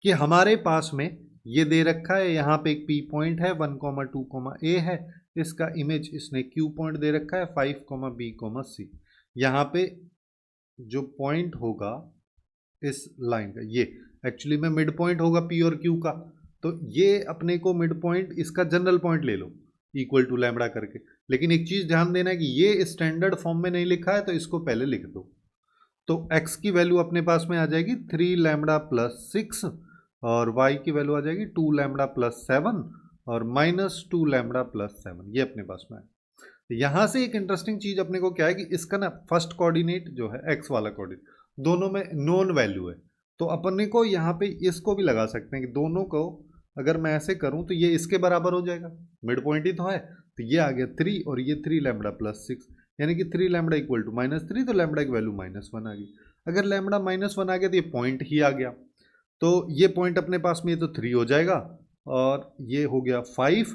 कि हमारे पास में ये दे रखा है, यहाँ पे एक P पॉइंट है 1, 2, A है, इसका इमेज इसने Q पॉइंट दे रखा है 5, B, C। यहाँ पे जो पॉइंट होगा इस लाइन का, ये एक्चुअली में मिड पॉइंट होगा P और Q का, तो ये अपने को मिड पॉइंट इसका जनरल पॉइंट ले लो इक्वल टू लैम्बडा करके। लेकिन एक चीज ध्यान देना है कि ये स्टैंडर्ड फॉर्म में नहीं लिखा है, तो इसको पहले लिख दो। तो x की वैल्यू अपने पास में आ जाएगी 3 लैम्बडा + 6, और y की वैल्यू आ जाएगी 2 लैम्बडा + 7 और -2 लैम्बडा + 7, ये अपने पास में है। यहाँ से एक इंटरेस्टिंग चीज अपने को क्या है कि इसका ना फर्स्ट कोऑर्डिनेट जो है x वाला कोऑर्डिनेट, दोनों में नोन वैल्यू है, तो अपने को यहाँ पे इसको भी लगा सकते हैं कि दोनों को अगर मैं ऐसे करूं तो ये इसके बराबर हो जाएगा, मिड पॉइंट ही तो है। तो ये आ गया 3 और ये 3 लैम्बडा + 6, यानी कि 3 लैम्बडा = -3, तो लैम्बडा की वैल्यू -1 आ गई। अगर लैम्बडा -1 आ गया तो ये पॉइंट ही आ गया, तो ये पॉइंट अपने पास में ये तो 3 हो जाएगा, और ये हो गया 5,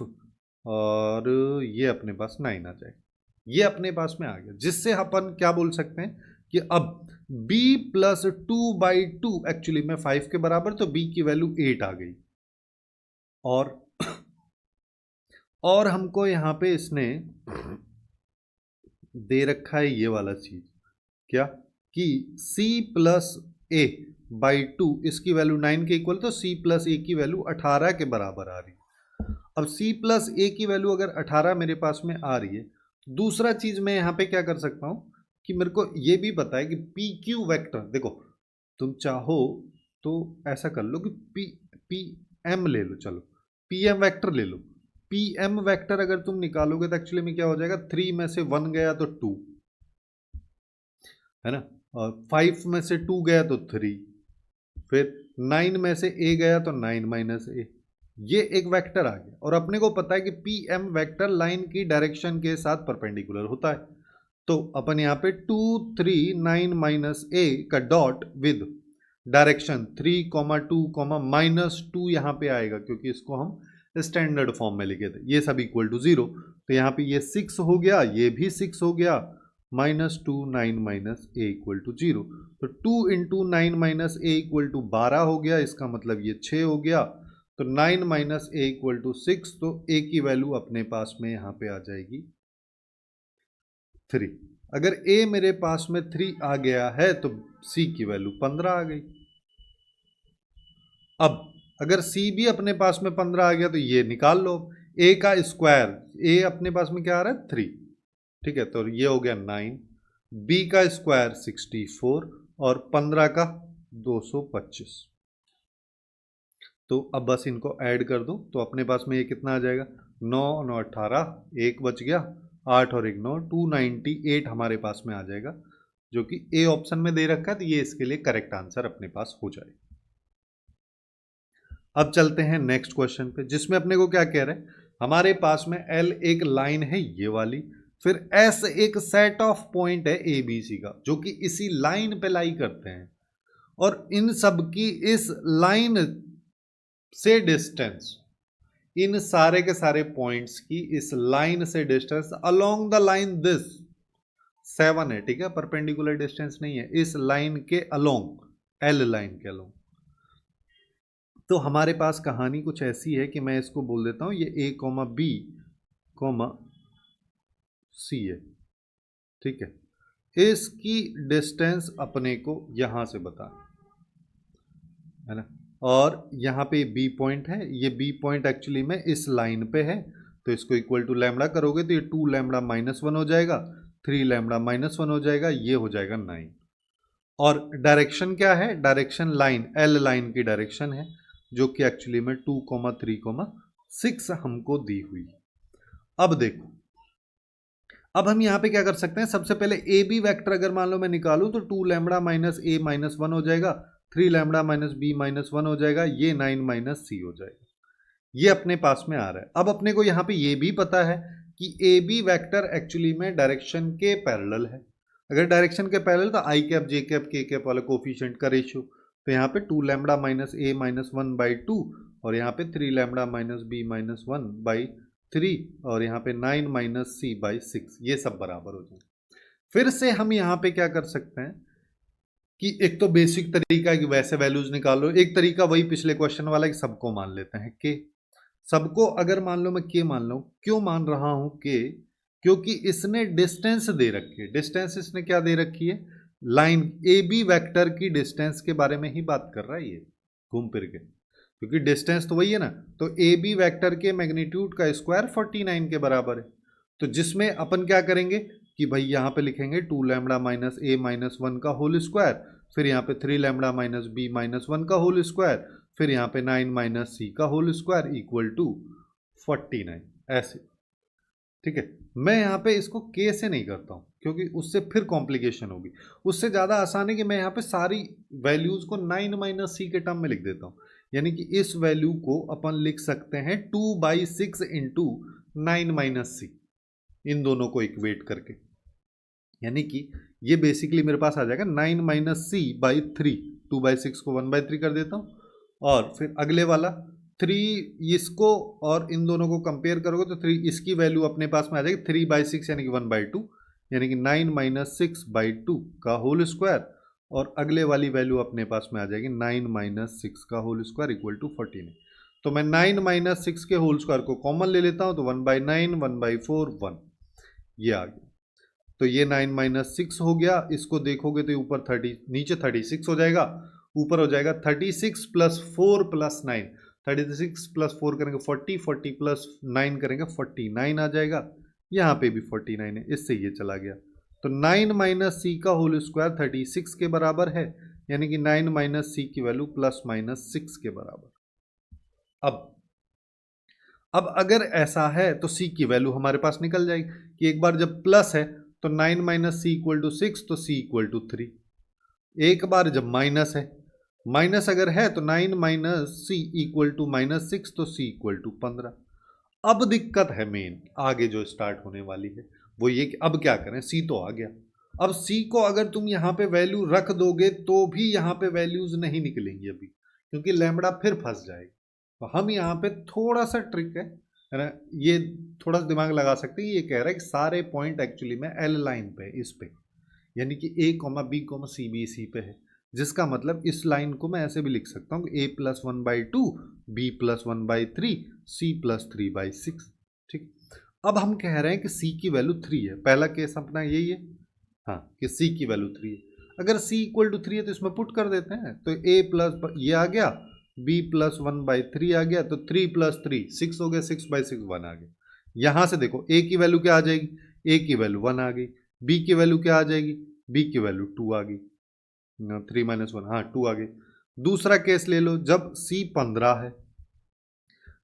और ये अपने पास 9 आ जाएगा। ये अपने पास में आ गया, जिससे अपन क्या बोल सकते हैं कि अब b + 2/2 एक्चुअली में 5 के बराबर, तो b की वैल्यू 8 आ गई। और हमको यहाँ पे इसने दे रखा है ये वाला चीज, क्या कि c + a/2 इसकी वैल्यू 9 के इक्वल, तो c + a की वैल्यू 18 के बराबर आ रही है। अब c + a की वैल्यू अगर 18 मेरे पास में आ रही है, दूसरा चीज मैं यहाँ पे क्या कर सकता हूँ कि मेरे को ये भी पता है कि PQ वेक्टर, देखो तुम चाहो तो ऐसा कर लो कि PM ले लो, चलो PM वेक्टर ले लो। PM वेक्टर अगर तुम निकालोगे तो एक्चुअली में क्या हो जाएगा, 3 में से 1 गया तो 2 है ना, और 5 में से 2 गया तो 3, फिर 9 में से a गया तो 9 - a, ये एक वेक्टर आ गया। और अपने को पता है कि PM वेक्टर लाइन की डायरेक्शन के साथ परपेंडिकुलर होता है, तो अपन यहाँ पे 2 3 9 - a का डॉट विद डायरेक्शन 3, 2, -2 यहाँ पे आएगा, क्योंकि इसको हम स्टैंडर्ड फॉर्म में लिखे थे, ये सब = 0, तो यहाँ पे ये 6 हो गया, ये भी 6 हो गया, minus 2 9 minus A equal to 0। तो 2 into 9 minus A equal to 12 हो गया, इसका मतलब ये 6 हो गया। तो 9 माइनस ए इक्वल टू 6, तो ए की वैल्यू अपने पास में यहां पे आ जाएगी 3। अगर ए मेरे पास में 3 आ गया है तो सी की वैल्यू 15 आ गई। अब अगर सी भी अपने पास में 15 आ गया तो ये निकाल लो, ए का स्क्वायर, ए अपने पास में क्या आ रहा है 3, ठीक है, तो ये हो गया 9, बी का स्क्वायर 64 और 15 का 225। तो अब बस इनको ऐड कर दो तो अपने पास में ये कितना आ जाएगा, 9 9 18, एक बच गया, 8 और 1 9, 298 हमारे पास में आ जाएगा, जो कि ए ऑप्शन में दे रखा है, तो ये इसके लिए करेक्ट आंसर अपने पास हो जाएगा। अब चलते हैं नेक्स्ट क्वेश्चन पे, जिसमें अपने को क्या कह रहे हैं, हमारे पास में एल एक लाइन है ये वाली, फिर एस एक सेट ऑफ पॉइंट है ए बी सी का, जो कि इसी लाइन पे लाई करते हैं, और इन सब की इस लाइन से डिस्टेंस, इन सारे के सारे पॉइंट्स की इस लाइन से distance along the line this 7 है, ठीक है, परपेंडिकुलर डिस्टेंस नहीं है, इस लाइन के अलोंग, एल लाइन के अलोंग। तो हमारे पास कहानी कुछ ऐसी है कि मैं इसको बोल देता हूं, ये ए कोमा बी कोमा सी है, ठीक है, इसकी डिस्टेंस अपने को यहां से बता है ना, और यहां पे बी पॉइंट है, ये बी पॉइंट एक्चुअली में इस लाइन पे है, तो इसको इक्वल टू लैम्बडा करोगे तो ये 2 लैम्बडा माइनस 1 हो जाएगा, 3 लैम्बडा माइनस 1 हो जाएगा, ये हो जाएगा 9। और डायरेक्शन क्या है, डायरेक्शन लाइन एल लाइन की डायरेक्शन है, जो कि एक्चुअली में 2 3 6 हमको दी हुई। अब देखो, अब हम यहां पे क्या कर सकते हैं, सबसे पहले ए बी वैक्टर अगर मान लो मैं निकालूं तो 2 लैम्बडा माइनस ए माइनस 1 हो जाएगा, 3 लैम्बडा माइनस बी माइनस 1 हो जाएगा, ये 9 माइनस सी हो जाएगा, ये अपने पास में आ रहा है। अब अपने को यहां पे ये भी पता है कि ए बी वैक्टर एक्चुअली में डायरेक्शन के पैरेलल है, अगर डायरेक्शन के पैरेलल तो आई कैप जे कैप के कैप वाला कोफिशिएंट का रेशियो, तो यहाँ पे 2 lambda minus A minus 1 by 2 और यहाँ पे 3 lambda minus B minus 1 by 3 और यहाँ पे 9 माइनस सी बाई 6, ये सब बराबर हो जाए। फिर से हम यहाँ पे क्या कर सकते हैं कि एक तो बेसिक तरीका है कि वैसे वैल्यूज निकालो, एक तरीका वही पिछले क्वेश्चन वाला कि सबको मान लेते हैं के, सबको अगर मान लो मैं के मान लो, क्यों मान रहा हूं के, क्योंकि इसने डिस्टेंस दे रखी है, डिस्टेंस इसने क्या दे रखी है, लाइन ए बी वैक्टर की डिस्टेंस के बारे में ही बात कर रहा है ये घूम फिर के, क्योंकि डिस्टेंस तो वही है ना, तो ए बी वैक्टर के मैग्नीट्यूड का स्क्वायर 49 के बराबर है, तो जिसमें अपन क्या करेंगे कि भाई यहाँ पे लिखेंगे 2 लैम्बडा माइनस ए माइनस 1 का होल स्क्वायर, फिर यहाँ पे 3 लैम्बडा माइनस बी माइनस 1 का होल स्क्वायर, फिर यहाँ पे 9 माइनस सी का होल स्क्वायर इक्वल टू 49, ऐसे, ठीक है। मैं यहाँ पे इसको के से नहीं करता हूँ क्योंकि उससे फिर कॉम्प्लिकेशन होगी, उससे ज़्यादा आसान है कि मैं यहाँ पे सारी वैल्यूज़ को 9 माइनस सी के टर्म में लिख देता हूँ, यानी कि इस वैल्यू को अपन लिख सकते हैं 2/6 इंटू 9 माइनस सी, इन दोनों को इक्वेट करके, यानी कि ये बेसिकली मेरे पास आ जाएगा 9 माइनस सी बाई 3, 2/6 को 1/3 कर देता हूँ, और फिर अगले वाला 3, इसको और इन दोनों को कंपेयर करोगे तो 3, इसकी वैल्यू अपने पास में आ जाएगी 3/6 यानी कि 1/2, यानी कि 9 माइनस 6/2 का होल स्क्वायर, और अगले वाली वैल्यू अपने पास में आ जाएगी 9 माइनस 6 का होल स्क्वायर इक्वल टू 49। तो मैं 9 माइनस 6 के होल स्क्वायर को कॉमन ले लेता हूँ, तो 1/9 1/4 1, ये आ गया, तो ये 9 माइनस 6 हो गया, इसको देखोगे तो ऊपर 30 नीचे 36 हो जाएगा, ऊपर हो जाएगा 36 प्लस 4 प्लस 9, 36 प्लस 4 करेंगे 40, 40 प्लस 9 करेंगे 49 आ जाएगा, यहाँ पे भी 49 है, इससे ये चला गया, तो 9 माइनस सी का होल स्क्वायर 36 के बराबर है, यानी कि 9 माइनस सी की वैल्यू प्लस माइनस 6 के बराबर। अब अगर ऐसा है तो सी की वैल्यू हमारे पास निकल जाएगी कि एक बार जब प्लस है तो 9 माइनस सी इक्वल टू 6, तो सी इक्वल टू 3, एक बार जब माइनस है, माइनस अगर है तो 9 minus C equal to minus 6, तो सी इक्वल टू 15। अब दिक्कत है मेन आगे जो स्टार्ट होने वाली है वो ये कि अब क्या करें, सी तो आ गया, अब सी को अगर तुम यहाँ पे वैल्यू रख दोगे तो भी यहाँ पे वैल्यूज नहीं निकलेंगी अभी, क्योंकि लैम्बडा फिर फंस जाएगा। तो हम यहाँ पे थोड़ा सा ट्रिक है है ना। ये थोड़ा सा दिमाग लगा सकते हैं, ये कह रहा है कि सारे पॉइंट एक्चुअली में एल लाइन पे है, इस पे, यानी कि A comma B comma C B C पे है, जिसका मतलब इस लाइन को मैं ऐसे भी लिख सकता हूँ A plus 1/2, B plus 1/3, C plus 3/6। ठीक। अब हम कह रहे हैं कि सी की वैल्यू 3 है, पहला केस अपना यही है, हाँ, कि सी की वैल्यू 3 है। अगर सी इक्वल टू 3 है तो इसमें पुट कर देते हैं, तो ए प्लस ये आ गया, बी प्लस 1/3 आ गया, तो 3 प्लस 3 6 हो गया, 6/6 1 आ गया। यहां से देखो ए की वैल्यू क्या आ जाएगी, ए की वैल्यू 1 आ गई, बी की वैल्यू क्या आ जाएगी, बी की वैल्यू 2 आ गई, 3 - 1, हाँ 2 आ गई। दूसरा केस ले लो, जब सी 15 है,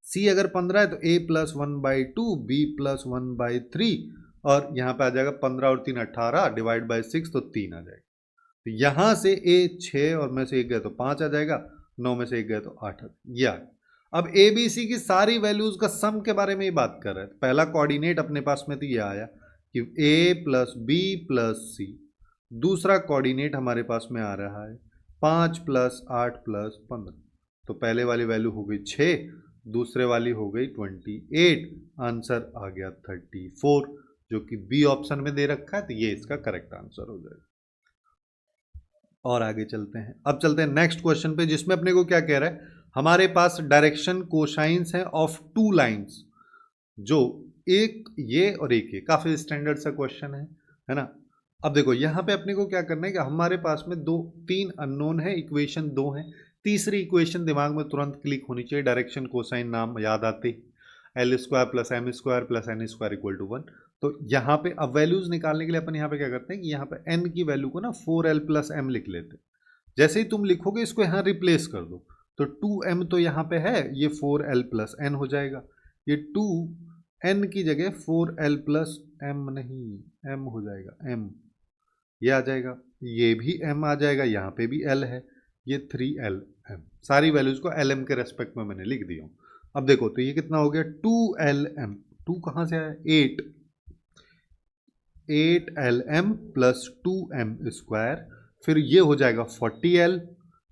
सी अगर 15 है तो ए प्लस 1/2, बी प्लस 1/3, और यहां पे आ जाएगा 15 और 3 18, डिवाइड बाई 6 तो 3 आ जाएगा। तो यहां से ए 6 और में से 1 गया तो 5 आ जाएगा, 9 में से 1 गया तो 8 आ। अब ए बी सी की सारी वैल्यूज का सम के बारे में ही बात कर रहे हैं। पहला कोऑर्डिनेट अपने पास में तो ये आया कि ए प्लस बी प्लस सी, दूसरा कोऑर्डिनेट हमारे पास में आ रहा है 5 + 8 + 15, तो पहले वाली वैल्यू हो गई 6, दूसरे वाली हो गई 28, आंसर आ गया 34, जो कि बी ऑप्शन में दे रखा है, तो ये इसका करेक्ट आंसर हो जाएगा। और आगे चलते हैं, अब चलते हैं नेक्स्ट क्वेश्चन पे, जिसमें अपने को क्या कह रहा है, हमारे पास डायरेक्शन कोसाइंस है ऑफ 2 लाइंस, जो एक ये और एक ये, काफी स्टैंडर्ड सा क्वेश्चन है ना। अब देखो यहाँ पे अपने को क्या करना है कि हमारे पास में 3 अननोन है, इक्वेशन 2 है, तीसरी इक्वेशन दिमाग में तुरंत क्लिक होनी चाहिए, डायरेक्शन कोसाइन नाम याद आते, L² + M² + N² = 1। तो यहाँ पे अब वैल्यूज निकालने के लिए अपन यहाँ पे क्या करते हैं कि यहाँ पे n की वैल्यू को ना 4l + m लिख लेते हैं। जैसे ही तुम लिखोगे इसको यहाँ रिप्लेस कर दो, तो 2m तो यहाँ पे है, ये 4l + n हो जाएगा, ये 2n की जगह 4l + m नहीं, m हो जाएगा, m ये आ जाएगा, ये भी m आ जाएगा, यहाँ पे भी l है, ये 3lm, सारी वैल्यूज को lm के रेस्पेक्ट में मैंने लिख दिया हूँ। अब देखो तो ये कितना हो गया 2lm, 2 कहाँ से आया 8lm + 2m², फिर ये हो जाएगा 40l²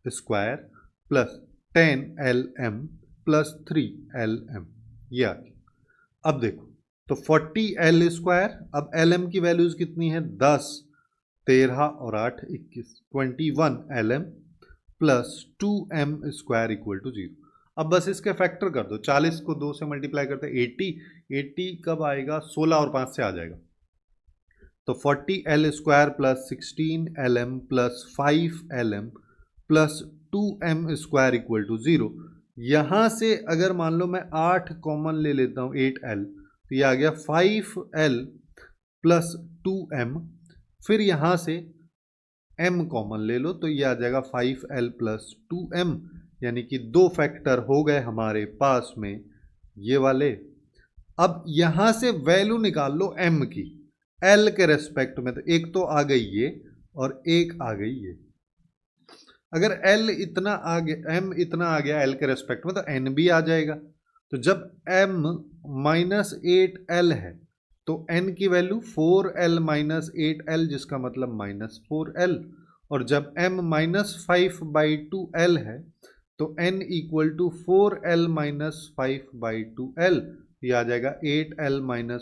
+ 10lm + 3lm, ये आ गया। अब देखो तो 40l², अब lm की वैल्यूज कितनी है 10, 13 और 8 21, 21lm + 2m² = 0। अब बस इसके फैक्टर कर दो, 40 को 2 से मल्टीप्लाई करते 80, 80 कब आएगा 16 और 5 से आ जाएगा, तो 40l² + 16lm + 5lm + 2m² = 0। यहां से अगर मान लो मैं 8 कॉमन ले लेता हूं 8l, तो ये आ गया 5l + 2m, फिर यहां से m कॉमन ले लो तो ये आ जाएगा 5l + 2m, यानी कि 2 फैक्टर हो गए हमारे पास में ये वाले। अब यहां से वैल्यू निकाल लो m की l के रेस्पेक्ट में, तो एक तो आ गई ये और एक आ गई ये। अगर l इतना आ गया, m इतना आ गया l के रेस्पेक्ट में, तो n भी आ जाएगा। तो जब m - 8l है तो n की वैल्यू 4l - 8l, जिसका मतलब -4l, और जब m - 5/2l है तो n = 4l - 5/2l, ये आ जाएगा 8l -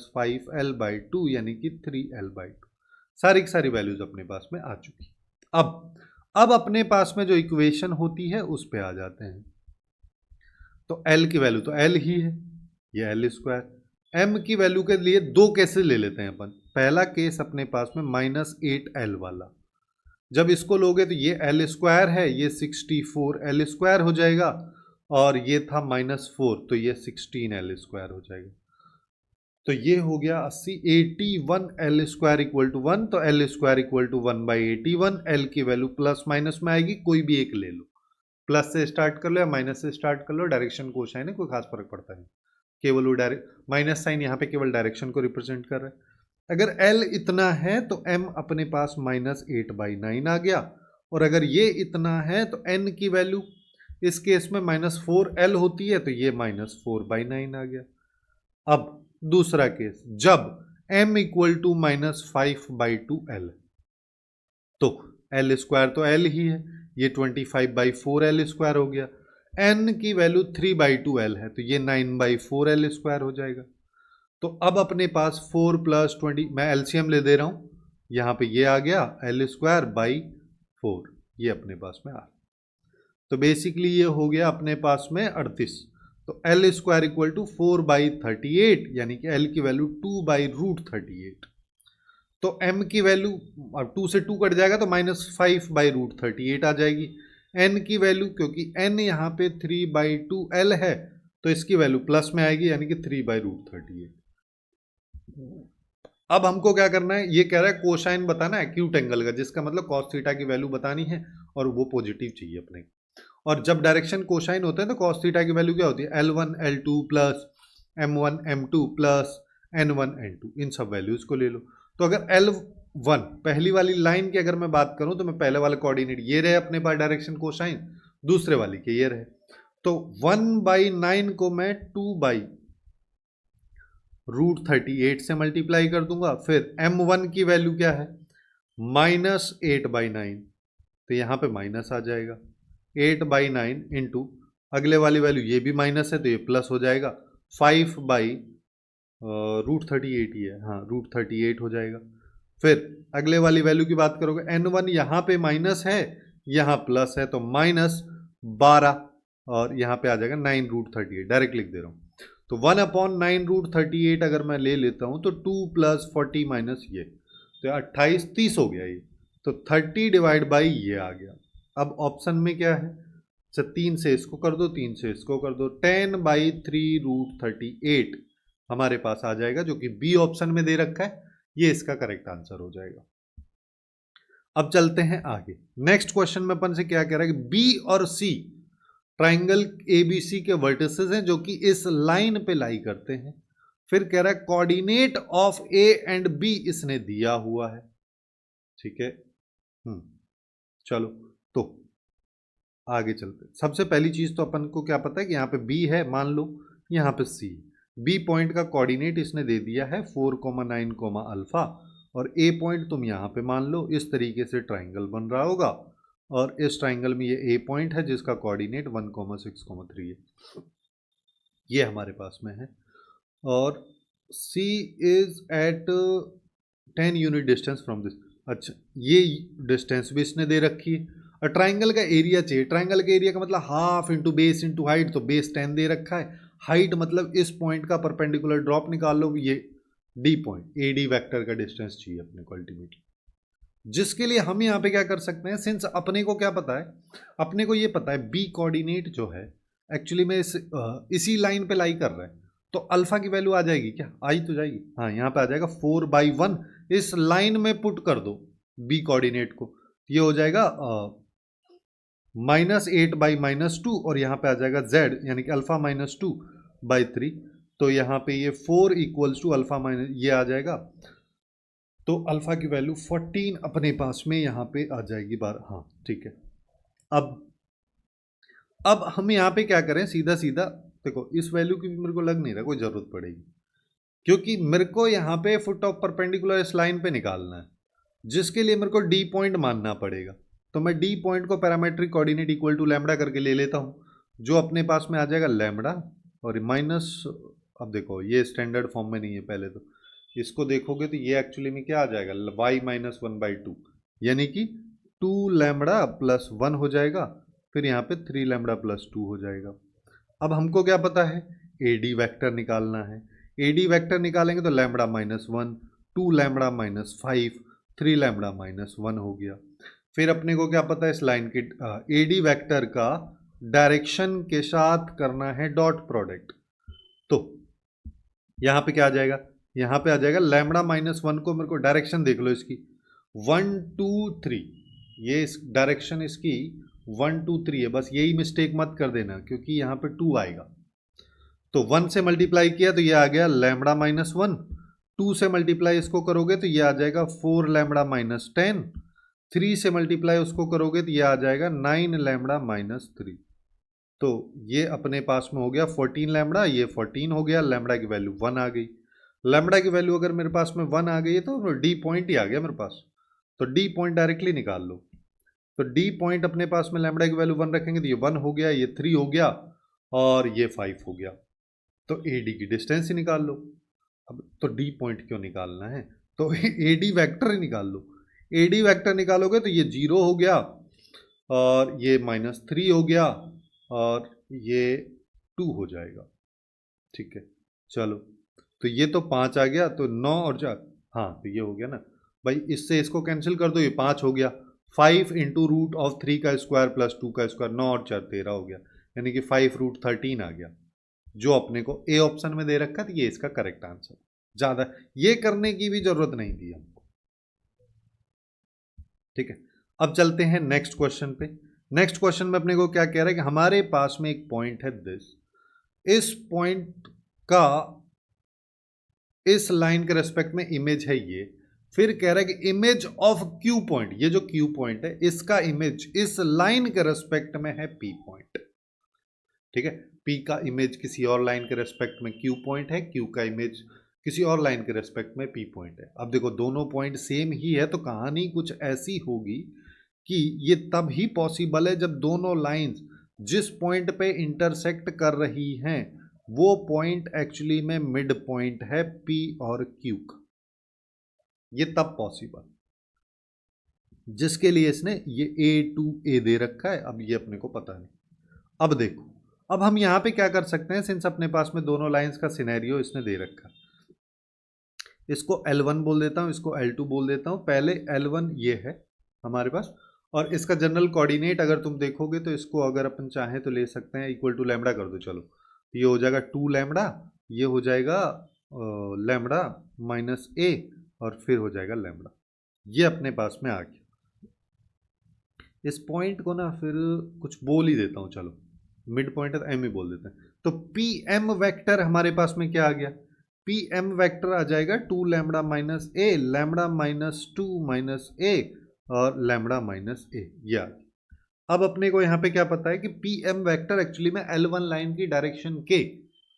5l/2, यानी कि 3l/2। सारी की सारी वैल्यूज अपने पास में आ चुकी। अब अपने पास में जो इक्वेशन होती है उस पे आ जाते हैं। तो l की वैल्यू तो l ही है, ये l²। m की वैल्यू के लिए 2 केसेस ले लेते हैं अपन। पहला केस अपने पास में -8l वाला, जब इसको लोगे तो ये l² है, ये 64l² हो जाएगा, और ये था -4 तो ये 16l² हो जाएगा। तो ये हो गया 80, 81l² = 1, तो l² = 1/81। l की वैल्यू प्लस माइनस में आएगी, कोई भी एक ले लो, प्लस से स्टार्ट कर लो या माइनस से स्टार्ट कर लो, डायरेक्शन कोसाइन है, कोई खास फर्क पड़ता नहीं, केवल वो माइनस साइन यहाँ पे केवल डायरेक्शन को रिप्रेजेंट कर रहा है। अगर l इतना है तो m अपने पास -8/9 आ गया, और अगर ये इतना है तो n की वैल्यू इस केस में -4l होती है, तो ये -4/9 आ गया। अब दूसरा केस, जब m = -5/2l, तो l² तो l ही है, ये 25/4l² हो गया। n की वैल्यू 3/2l है, तो ये 9/4l² हो जाएगा। तो अब अपने पास 4 + 20, मैं एलसीएम ले दे रहा हूं, यहां पे ये आ गया l²/4, ये अपने पास में आ। तो बेसिकली ये हो गया अपने पास में 38। तो l² = 4/38, यानी कि l की वैल्यू 2/√38। तो m की वैल्यू, अब 2 से 2 कट जाएगा तो -5/√38 आ जाएगी। n की वैल्यू, क्योंकि n यहाँ पे 3/2l है, तो इसकी वैल्यू प्लस में आएगी, यानी कि 3/√38। अब हमको क्या करना है, ये कह रहा है कोसाइन बताना है एक्यूट एंगल का, जिसका मतलब cos थीटा की वैल्यू बतानी है और वो पॉजिटिव चाहिए अपने को। और जब डायरेक्शन कोसाइन होते हैं तो cos थीटा की वैल्यू क्या होती है, L1 L2 plus M1 M2 plus N1 N2, इन सब वैल्यूज को ले लो। तो अगर L1 पहली वाली लाइन की अगर मैं बात करूं तो मैं पहले वाले कोऑर्डिनेट ये रहे अपने पास डायरेक्शन कोसाइन, दूसरे वाले के ये रहे, तो 1/9 को मैं 2/√38 से मल्टीप्लाई कर दूंगा। फिर M1 की वैल्यू क्या है, -8/9, तो यहां पे माइनस आ जाएगा, 8/9 इंटू अगले वाली वैल्यू ये भी माइनस है तो ये प्लस हो जाएगा, 5/√38 ही है, हाँ √38 हो जाएगा। फिर अगले वाली वैल्यू की बात करोगे, N1 यहाँ पे माइनस है, यहाँ प्लस है, तो -12, और यहाँ पे आ जाएगा 9√38, डायरेक्ट लिख दे रहा हूँ। तो 1/9√38 अगर मैं ले लेता हूँ तो 2 + 40 माइनस ये, तो 28 30 हो गया ये, तो 30/, ये आ गया। अब ऑप्शन में क्या है, अच्छा 3 से इसको कर दो, 3 से इसको कर दो, 10/3√38 हमारे पास आ जाएगा, जो कि बी ऑप्शन में दे रखा है, ये इसका करेक्ट आंसर हो जाएगा। अब चलते हैं आगे। नेक्स्ट क्वेश्चन में अपन से क्या कह रहा है कि बी और सी ट्राइंगल एबीसी के वर्टिसेस हैं जो कि इस लाइन पे लाई करते हैं। फिर कह रहा है coordinate of A and B इसने दिया हुआ है, ठीक है। चलो तो आगे चलते। सबसे पहली चीज तो अपन को क्या पता है कि यहाँ पे बी है, मान लो यहाँ पे सी, बी पॉइंट का कोऑर्डिनेट इसने दे दिया है 4,9, अल्फा, और ए पॉइंट तुम यहाँ पे मान लो। इस तरीके से ट्राइंगल बन रहा होगा, और इस ट्राइंगल में ये ए पॉइंट है जिसका कोऑर्डिनेट 1,6,3 है, ये हमारे पास में है। और C is at 10 unit distance from this, अच्छा ये डिस्टेंस भी इसने दे रखी है। और ट्राइंगल का एरिया चाहिए, ट्राइंगल का एरिया का मतलब half into base into height, तो बेस 10 दे रखा है, हाइट मतलब इस पॉइंट का परपेंडिकुलर ड्रॉप निकाल लो, ये D point, A D vector का डिस्टेंस चाहिए अपने को अल्टीमेटली, जिसके लिए हम यहाँ पे क्या कर सकते हैं, सिंस अपने को क्या पता है, अपने को ये पता है बी कोऑर्डिनेट जो है एक्चुअली में इसी लाइन पे लाई कर रहा है, तो अल्फा की वैल्यू आ जाएगी क्या, आई तो जाएगी, हाँ यहाँ पे आ जाएगा 4/1, इस लाइन में पुट कर दो बी कोऑर्डिनेट को, ये हो जाएगा -8/-2, और यहाँ पे आ जाएगा z, यानी कि अल्फा -2/3, तो यहाँ पे ये 4 = अल्फा माइनस, ये आ जाएगा, तो अल्फा की वैल्यू 14 अपने पास में यहाँ पे आ जाएगी बार, हाँ ठीक है। अब हम यहाँ पे क्या करें, सीधा सीधा देखो, इस वैल्यू की भी मेरे को लग नहीं रहा कोई जरूरत पड़ेगी, क्योंकि मेरे को यहाँ पे फुट ऑफ परपेंडिकुलर इस लाइन पे निकालना है, जिसके लिए मेरे को डी पॉइंट मानना पड़ेगा। तो मैं डी पॉइंट को parametric coordinate equal to lambda करके ले लेता हूँ, जो अपने पास में आ जाएगा लैम्बडा और माइनस, अब देखो ये स्टैंडर्ड फॉर्म में नहीं है, पहले तो इसको देखोगे तो ये एक्चुअली में क्या आ जाएगा, y - 1/2, यानी कि 2λ+1 हो जाएगा, फिर यहाँ पे 3λ+2 हो जाएगा। अब हमको क्या पता है, ए डी वैक्टर निकालना है, ए डी वैक्टर निकालेंगे तो λ -1, 2λ -5, 3λ -1 हो गया। फिर अपने को क्या पता है, इस लाइन के ए डी वैक्टर का डायरेक्शन के साथ करना है डॉट प्रोडक्ट, तो यहाँ पे क्या आ जाएगा, यहाँ पे आ जाएगा λ -1 को, मेरे को डायरेक्शन देख लो इसकी 1 2 3, ये इस डायरेक्शन इसकी 1 2 3 है, बस यही मिस्टेक मत कर देना क्योंकि यहाँ पे 2 आएगा। तो 1 से मल्टीप्लाई किया तो ये आ गया λ -1, 2 से मल्टीप्लाई इसको करोगे तो ये आ जाएगा 4λ -10, 3 से मल्टीप्लाई उसको करोगे तो ये आ जाएगा 9λ -3, तो ये अपने पास में हो गया 14λ, ये 14 हो गया, लैम्बडा की वैल्यू 1 आ गई। लैम्बडा की वैल्यू अगर मेरे पास में 1 आ गई है तो डी पॉइंट ही आ गया मेरे पास, तो डी पॉइंट डायरेक्टली निकाल लो, तो डी पॉइंट अपने पास में लैम्बडा की वैल्यू 1 रखेंगे तो ये 1 हो गया, ये 3 हो गया और ये 5 हो गया। तो ए डी की डिस्टेंस ही निकाल लो। अब तो डी पॉइंट क्यों निकालना है, तो ए डी वैक्टर ही निकाल लो। ए डी वैक्टर निकालोगे तो ये 0 हो गया और ये -3 हो गया और ये 2 हो जाएगा। ठीक है, चलो तो ये तो 5 आ गया, तो 9 और 4, हाँ तो ये हो गया ना भाई, इससे इसको कैंसिल कर दो, ये 5 हो गया। 5 इंटू रूट ऑफ 3 का स्क्वायर प्लस 2 का स्क्वायर, 9 और 4 13 हो गया, यानी कि 5√13 आ गया, जो अपने को ए ऑप्शन में दे रखा था। ये इसका करेक्ट आंसर। ज़्यादा ये करने की भी जरूरत नहीं थी हमको। ठीक है, अब चलते हैं नेक्स्ट क्वेश्चन पे। नेक्स्ट क्वेश्चन में अपने को क्या कह रहा है कि हमारे पास में एक पॉइंट है दिस, इस पॉइंट का इस लाइन के रेस्पेक्ट में इमेज है ये। फिर कह रहा है कि इमेज ऑफ क्यू पॉइंट, ये जो क्यू पॉइंट है इसका इमेज इस लाइन के रेस्पेक्ट में है पी पॉइंट। ठीक है, पी का इमेज किसी और लाइन के रेस्पेक्ट में क्यू पॉइंट है, क्यू का इमेज किसी और लाइन के रेस्पेक्ट में पी पॉइंट है। अब देखो दोनों पॉइंट सेम ही है, तो कहानी कुछ ऐसी होगी कि ये तब ही पॉसिबल है जब दोनों लाइंस जिस पॉइंट पे इंटरसेक्ट कर रही हैं वो पॉइंट एक्चुअली में मिड पॉइंट है पी और क्यू का। ये तब पॉसिबल, जिसके लिए इसने ये ए टू ए दे रखा है। अब ये अपने को पता नहीं। अब देखो, अब हम यहां पे क्या कर सकते हैं, सिंस अपने पास में दोनों लाइंस का सिनेरियो इसने दे रखा, इसको L1 बोल देता हूं, इसको L2 बोल देता हूं। पहले L1 ये है हमारे पास, और इसका जनरल कोऑर्डिनेट अगर तुम देखोगे तो इसको अगर अपन चाहें तो ले सकते हैं इक्वल टू लैम्बडा कर दो। चलो ये हो जाएगा 2 लैम्बडा, ये हो जाएगा लैम्बडा माइनस ए और फिर हो जाएगा लैम्बडा। ये अपने पास में आ गया। इस पॉइंट को ना फिर कुछ बोल ही देता हूँ, चलो मिड पॉइंट है तो एम ही बोल देते हैं। तो पी एम वैक्टर हमारे पास में क्या आ गया, पी एम वैक्टर आ जाएगा 2 लैम्बडा माइनस ए, लैम्बडा माइनस 2 माइनस ए और लैम्बडा माइनस ए, ये आ गया। अब अपने को यहाँ पे क्या पता है कि पी एम वैक्टर एक्चुअली में L1 लाइन की डायरेक्शन के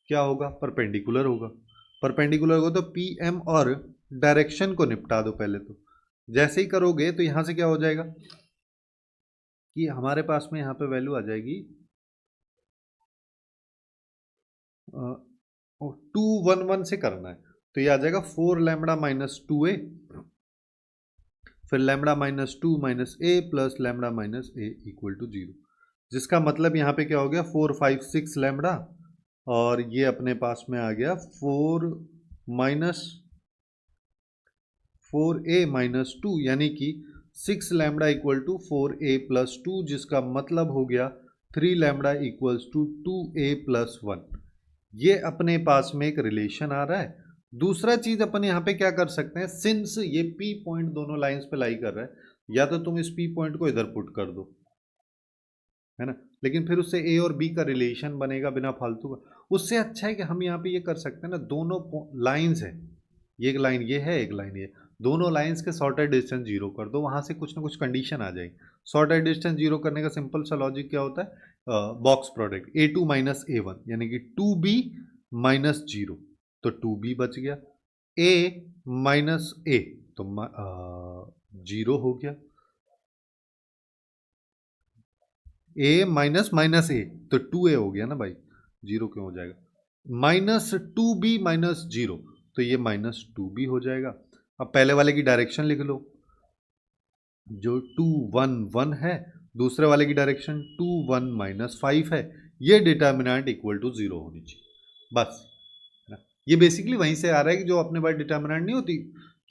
क्या होगा, परपेंडिकुलर होगा। परपेंडिकुलर होगा तो पी एम और डायरेक्शन को निपटा दो पहले। तो जैसे ही करोगे तो यहाँ से क्या हो जाएगा कि हमारे पास में यहाँ पे वैल्यू आ जाएगी 211 से करना है तो ये आ जाएगा 4 लैम्बडा माइनस 2 ए, फिर lambda minus 2 minus A plus lambda minus A equal to 0, जिसका मतलब यहाँ पे क्या हो गया 4 5 6 लैम्बडा और ये अपने पास में आ गया 4 माइनस 4a माइनस 2, यानी कि 6 lambda equal to 4a plus 2, जिसका मतलब हो गया 3 lambda equals to 2a plus 1। ये अपने पास में एक रिलेशन आ रहा है। दूसरा चीज अपन यहाँ पे क्या कर सकते हैं, सिंस ये P पॉइंट दोनों लाइंस पे लाई कर रहा है, या तो तुम इस P पॉइंट को इधर पुट कर दो, है ना, लेकिन फिर उससे A और B का रिलेशन बनेगा बिना फालतू का। उससे अच्छा है कि हम यहाँ पे ये कर सकते हैं ना, दोनों लाइंस है, ये एक लाइन ये है, एक लाइन ये, दोनों लाइंस के शॉर्टेड डिस्टेंस 0 कर दो, वहां से कुछ ना कुछ कंडीशन आ जाएगी। शॉर्टेड डिस्टेंस 0 करने का सिंपल सा लॉजिक क्या होता है, box product A2 minus A1, यानी कि 2B माइनस 0, तो 2B बच गया, A माइनस A तो 0 हो गया, A माइनस माइनस A तो 2A हो गया ना भाई, 0 क्यों हो जाएगा, माइनस 2B माइनस 0 तो ये माइनस 2B हो जाएगा। अब पहले वाले की डायरेक्शन लिख लो, जो 2 1 1 है, दूसरे वाले की डायरेक्शन 2 1 माइनस 5 है, ये डिटर्मिनेंट इक्वल टू 0 होनी चाहिए बस, है ना। ये बेसिकली वहीं से आ रहा है कि जो अपने पास डिटर्मिनेंट नहीं होती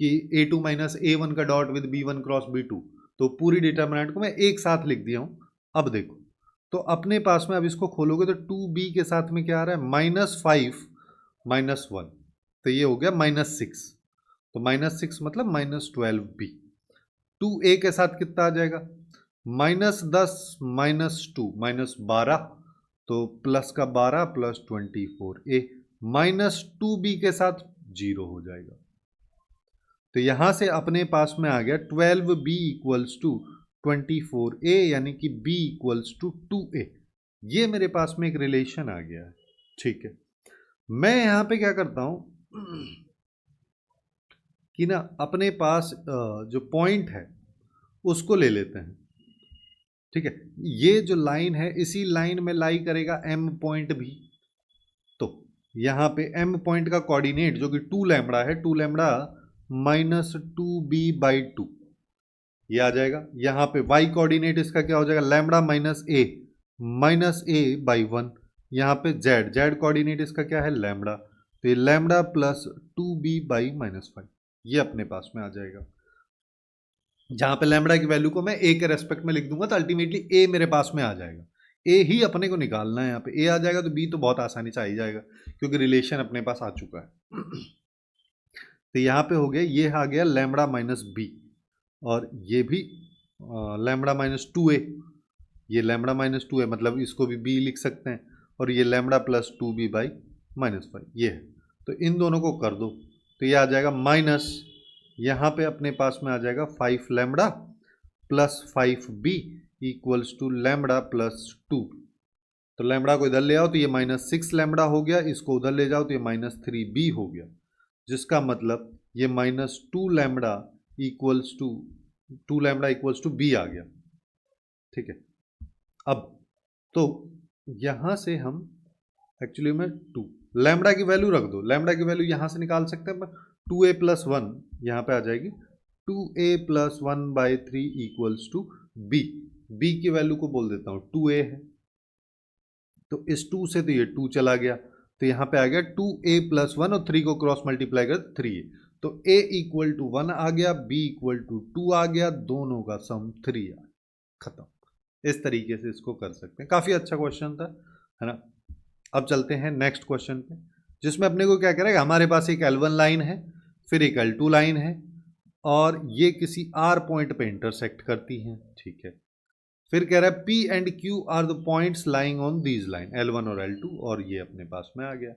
कि A2 माइनस A1 का dot with B1 cross B2, तो पूरी डिटर्मिनेंट को मैं एक साथ लिख दिया हूँ। अब देखो तो अपने पास में अब इसको खोलोगे तो 2B के साथ में क्या आ रहा है, माइनस 5 माइनस 1, तो ये हो गया माइनस 6, तो माइनस 6 मतलब माइनस 12B। 2A के साथ कितना आ जाएगा, माइनस 10 माइनस 2 माइनस 12, तो प्लस का 12 प्लस 24A, माइनस 2B के साथ 0 हो जाएगा। तो यहां से अपने पास में आ गया 12B इक्वल्स टू 24A, यानी कि B इक्वल्स टू 2A। ये मेरे पास में एक रिलेशन आ गया है। ठीक है, मैं यहां पे क्या करता हूं कि ना अपने पास जो पॉइंट है उसको ले लेते हैं। ठीक है, ये जो लाइन है इसी लाइन में लाई करेगा m पॉइंट भी। तो यहाँ पे m पॉइंट का कोऑर्डिनेट जो कि 2 लैम्बडा है, 2 लैम्बडा माइनस 2b/2 ये आ जाएगा। यहाँ पे y कोऑर्डिनेट इसका क्या हो जाएगा, लैम्बडा माइनस a बाई 1। यहाँ पे z कोऑर्डिनेट इसका क्या है, लैम्बडा, तो ये लैम्बडा प्लस 2b/-5 ये अपने पास में आ जाएगा। जहां पे लैम्बडा की वैल्यू को मैं a के रेस्पेक्ट में लिख दूंगा तो अल्टीमेटली a मेरे पास में आ जाएगा। a ही अपने को निकालना है, यहाँ पे a आ जाएगा तो b तो बहुत आसानी से आ ही जाएगा क्योंकि रिलेशन अपने पास आ चुका है। तो यहाँ पे हो गया, ये आ गया लैम्बडा माइनस बी, और ये भी लैम्बडा माइनस 2a, ये लैम्बडा माइनस 2a मतलब इसको भी b लिख सकते हैं, और ये लैम्बडा प्लस 2b/-5 ये है। तो इन दोनों को कर दो तो ये आ जाएगा माइनस, यहाँ पे अपने पास में आ जाएगा 5 lambda plus 5b equals to lambda plus 2। तो लैम्बडा को इधर ले आओ तो ये माइनस 6 लैम्बडा हो गया, इसको उधर ले जाओ तो ये माइनस 3b हो गया, जिसका मतलब ये minus 2 lambda equals to b आ गया। ठीक है, अब तो यहाँ से हम एक्चुअली में 2 लैम्बडा की वैल्यू रख दो, लैम्बडा की वैल्यू यहाँ से निकाल सकते हैं 2a प्लस 1 यहाँ पे आ जाएगी, 2a plus 1/3 equals to b। b की वैल्यू को बोल देता हूँ 2a है, तो इस 2 से तो ये 2 चला गया, तो यहाँ पे आ गया 2a प्लस 1 और 3 को क्रॉस मल्टीप्लाई कर 3a, तो a इक्वल टू 1 आ गया, b इक्वल टू 2 आ गया, दोनों का सम 3 आ गया, खत्म। इस तरीके से इसको कर सकते हैं, काफ़ी अच्छा क्वेश्चन था, है ना। अब चलते हैं नेक्स्ट क्वेश्चन पे, जिसमें अपने को क्या करेगा, हमारे पास एक L1 लाइन है, फिर एक L2 लाइन है, और ये किसी R पॉइंट पे इंटरसेक्ट करती हैं। ठीक है, फिर कह रहा है P and Q are the points lying on these line, L1 और L2, और ये अपने पास में आ गया।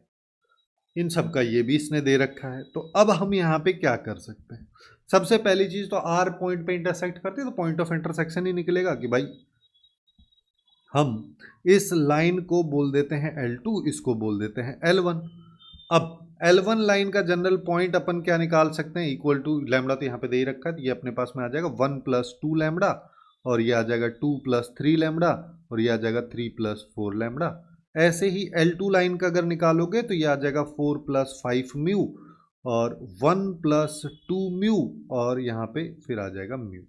इन सब का ये भी इसने दे रखा है। तो अब हम यहाँ पे क्या कर सकते हैं, सबसे पहली चीज तो R पॉइंट पे इंटरसेक्ट करते हैं तो पॉइंट ऑफ इंटरसेक्शन ही निकलेगा कि भाई हम इस लाइन को बोल देते हैं L2, इसको बोल देते हैं L1। अब L1 लाइन का जनरल पॉइंट अपन क्या निकाल सकते हैं, इक्वल टू लैम्बडा तो यहाँ पे दे ही रखा है, तो ये अपने पास में आ जाएगा 1 प्लस 2 लैम्बडा, और ये आ जाएगा 2 प्लस 3 लैम्बडा, और ये आ जाएगा 3 प्लस 4 लैम्बडा। ऐसे ही L2 लाइन का अगर निकालोगे तो ये आ जाएगा 4 प्लस 5 म्यू, और 1 प्लस 2 म्यू, और यहाँ पे फिर आ जाएगा म्यू।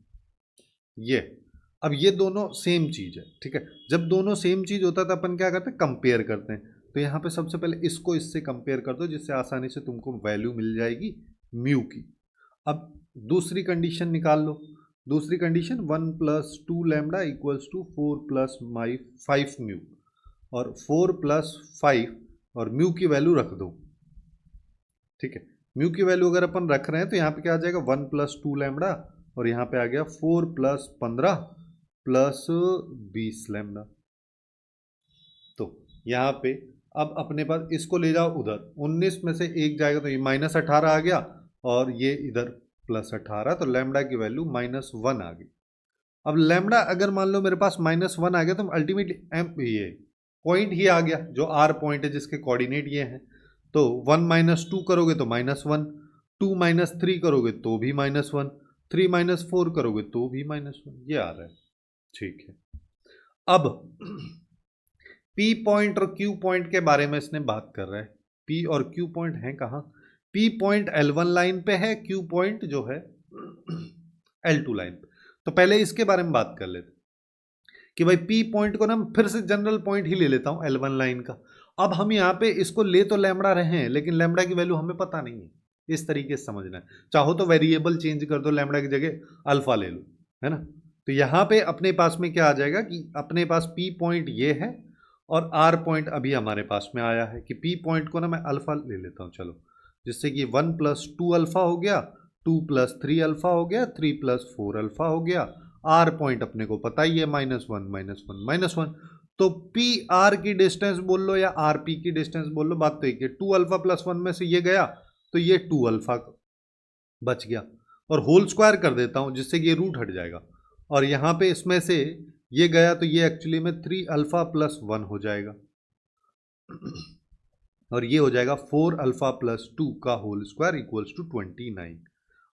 ये अब ये दोनों सेम चीज़ है। ठीक है, जब दोनों सेम चीज़ होता है तो अपन क्या करते हैं, कंपेयर करते हैं। तो यहाँ पे सबसे पहले इसको इससे कंपेयर कर दो, जिससे आसानी से तुमको वैल्यू मिल जाएगी म्यू की। अब दूसरी कंडीशन निकाल लो, दूसरी condition 1 plus 2 lambda equals to 4 plus 5 mu, और 4 प्लस 5 और म्यू की वैल्यू रख दो। ठीक है, म्यू की वैल्यू अगर अपन रख रहे हैं तो यहाँ पे क्या आ जाएगा 1 प्लस 2 लैम्बडा, और यहाँ पे आ गया 4 प्लस 15 प्लस 20 लैम्बडा। तो यहाँ पे अब अपने पास इसको ले जाओ उधर, 19 में से एक जाएगा तो ये माइनस 18 आ गया, और ये इधर प्लस 18, तो लैम्बडा की वैल्यू -1 आ गई। अब लैम्बडा अगर मान लो मेरे पास -1 आ गया तो अल्टीमेटली एम ये पॉइंट ही आ गया जो R पॉइंट है जिसके कोऑर्डिनेट ये हैं। तो 1 माइनस 2 करोगे तो -1, 2 माइनस 3 करोगे तो भी -1, 3 माइनस 4 करोगे तो भी -1, ये आ रहा है। ठीक है, अब P पॉइंट और Q पॉइंट के बारे में इसने बात कर रहा है। P और Q पॉइंट है कहाँ, P पॉइंट L1 लाइन पे है, Q पॉइंट जो है L2 लाइन पे। तो पहले इसके बारे में बात कर लेते कि भाई P पॉइंट को ना फिर से जनरल पॉइंट ही ले लेता हूँ L1 लाइन का। अब हम यहाँ पे इसको ले तो लैम्बडा रहे हैं, लेकिन लैम्बडा की वैल्यू हमें पता नहीं है, इस तरीके से समझना है। चाहो तो वेरिएबल चेंज कर दो, लैम्बडा की जगह अल्फा ले लो, है ना। तो यहाँ पे अपने पास में क्या आ जाएगा कि अपने पास P पॉइंट ये है और R पॉइंट अभी हमारे पास में आया है कि P पॉइंट को ना मैं अल्फा ले लेता हूँ, चलो, जिससे कि 1 प्लस 2 अल्फा हो गया, 2 प्लस 3 अल्फा हो गया, 3 प्लस 4 अल्फा हो गया। R पॉइंट अपने को पता ही है -1 -1 -1। तो पी आर की डिस्टेंस बोल लो या आर पी की डिस्टेंस बोल लो, बात तो एक है। 2 अल्फा प्लस 1 में से ये गया तो ये 2 अल्फा बच गया, और होल स्क्वायर कर देता हूं जिससे कि ये रूट हट जाएगा, और यहाँ पे इसमें से ये गया तो ये एक्चुअली में 3 अल्फा प्लस 1 हो जाएगा, और ये हो जाएगा 4 अल्फा प्लस 2 का होल स्क्वायर इक्वल्स टू 29।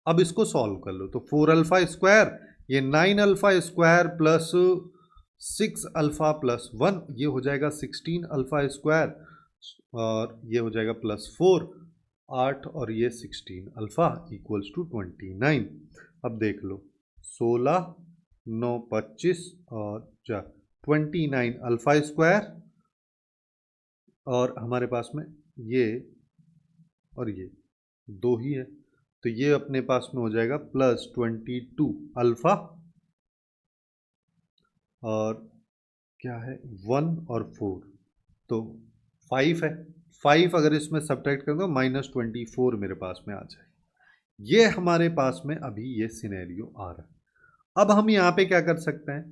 अब इसको सॉल्व कर लो तो 4 अल्फा स्क्वायर, ये 9 alpha square plus 6 alpha plus 1 ये हो जाएगा 16 अल्फा स्क्वायर, और ये हो जाएगा +4 8 और ये 16 अल्फा इक्वल्स टू 29। अब देख लो 16 9 25 और 4 29 अल्फा स्क्वायर, और हमारे पास में ये और ये दो ही है, तो ये अपने पास में हो जाएगा +22 अल्फा, और क्या है 1 और 4, तो 5 है। 5 अगर इसमें सब्ट्रैक्ट कर दो -24 मेरे पास में आ जाए। ये हमारे पास में अभी ये सिनेरियो आ रहा है। अब हम यहाँ पे क्या कर सकते हैं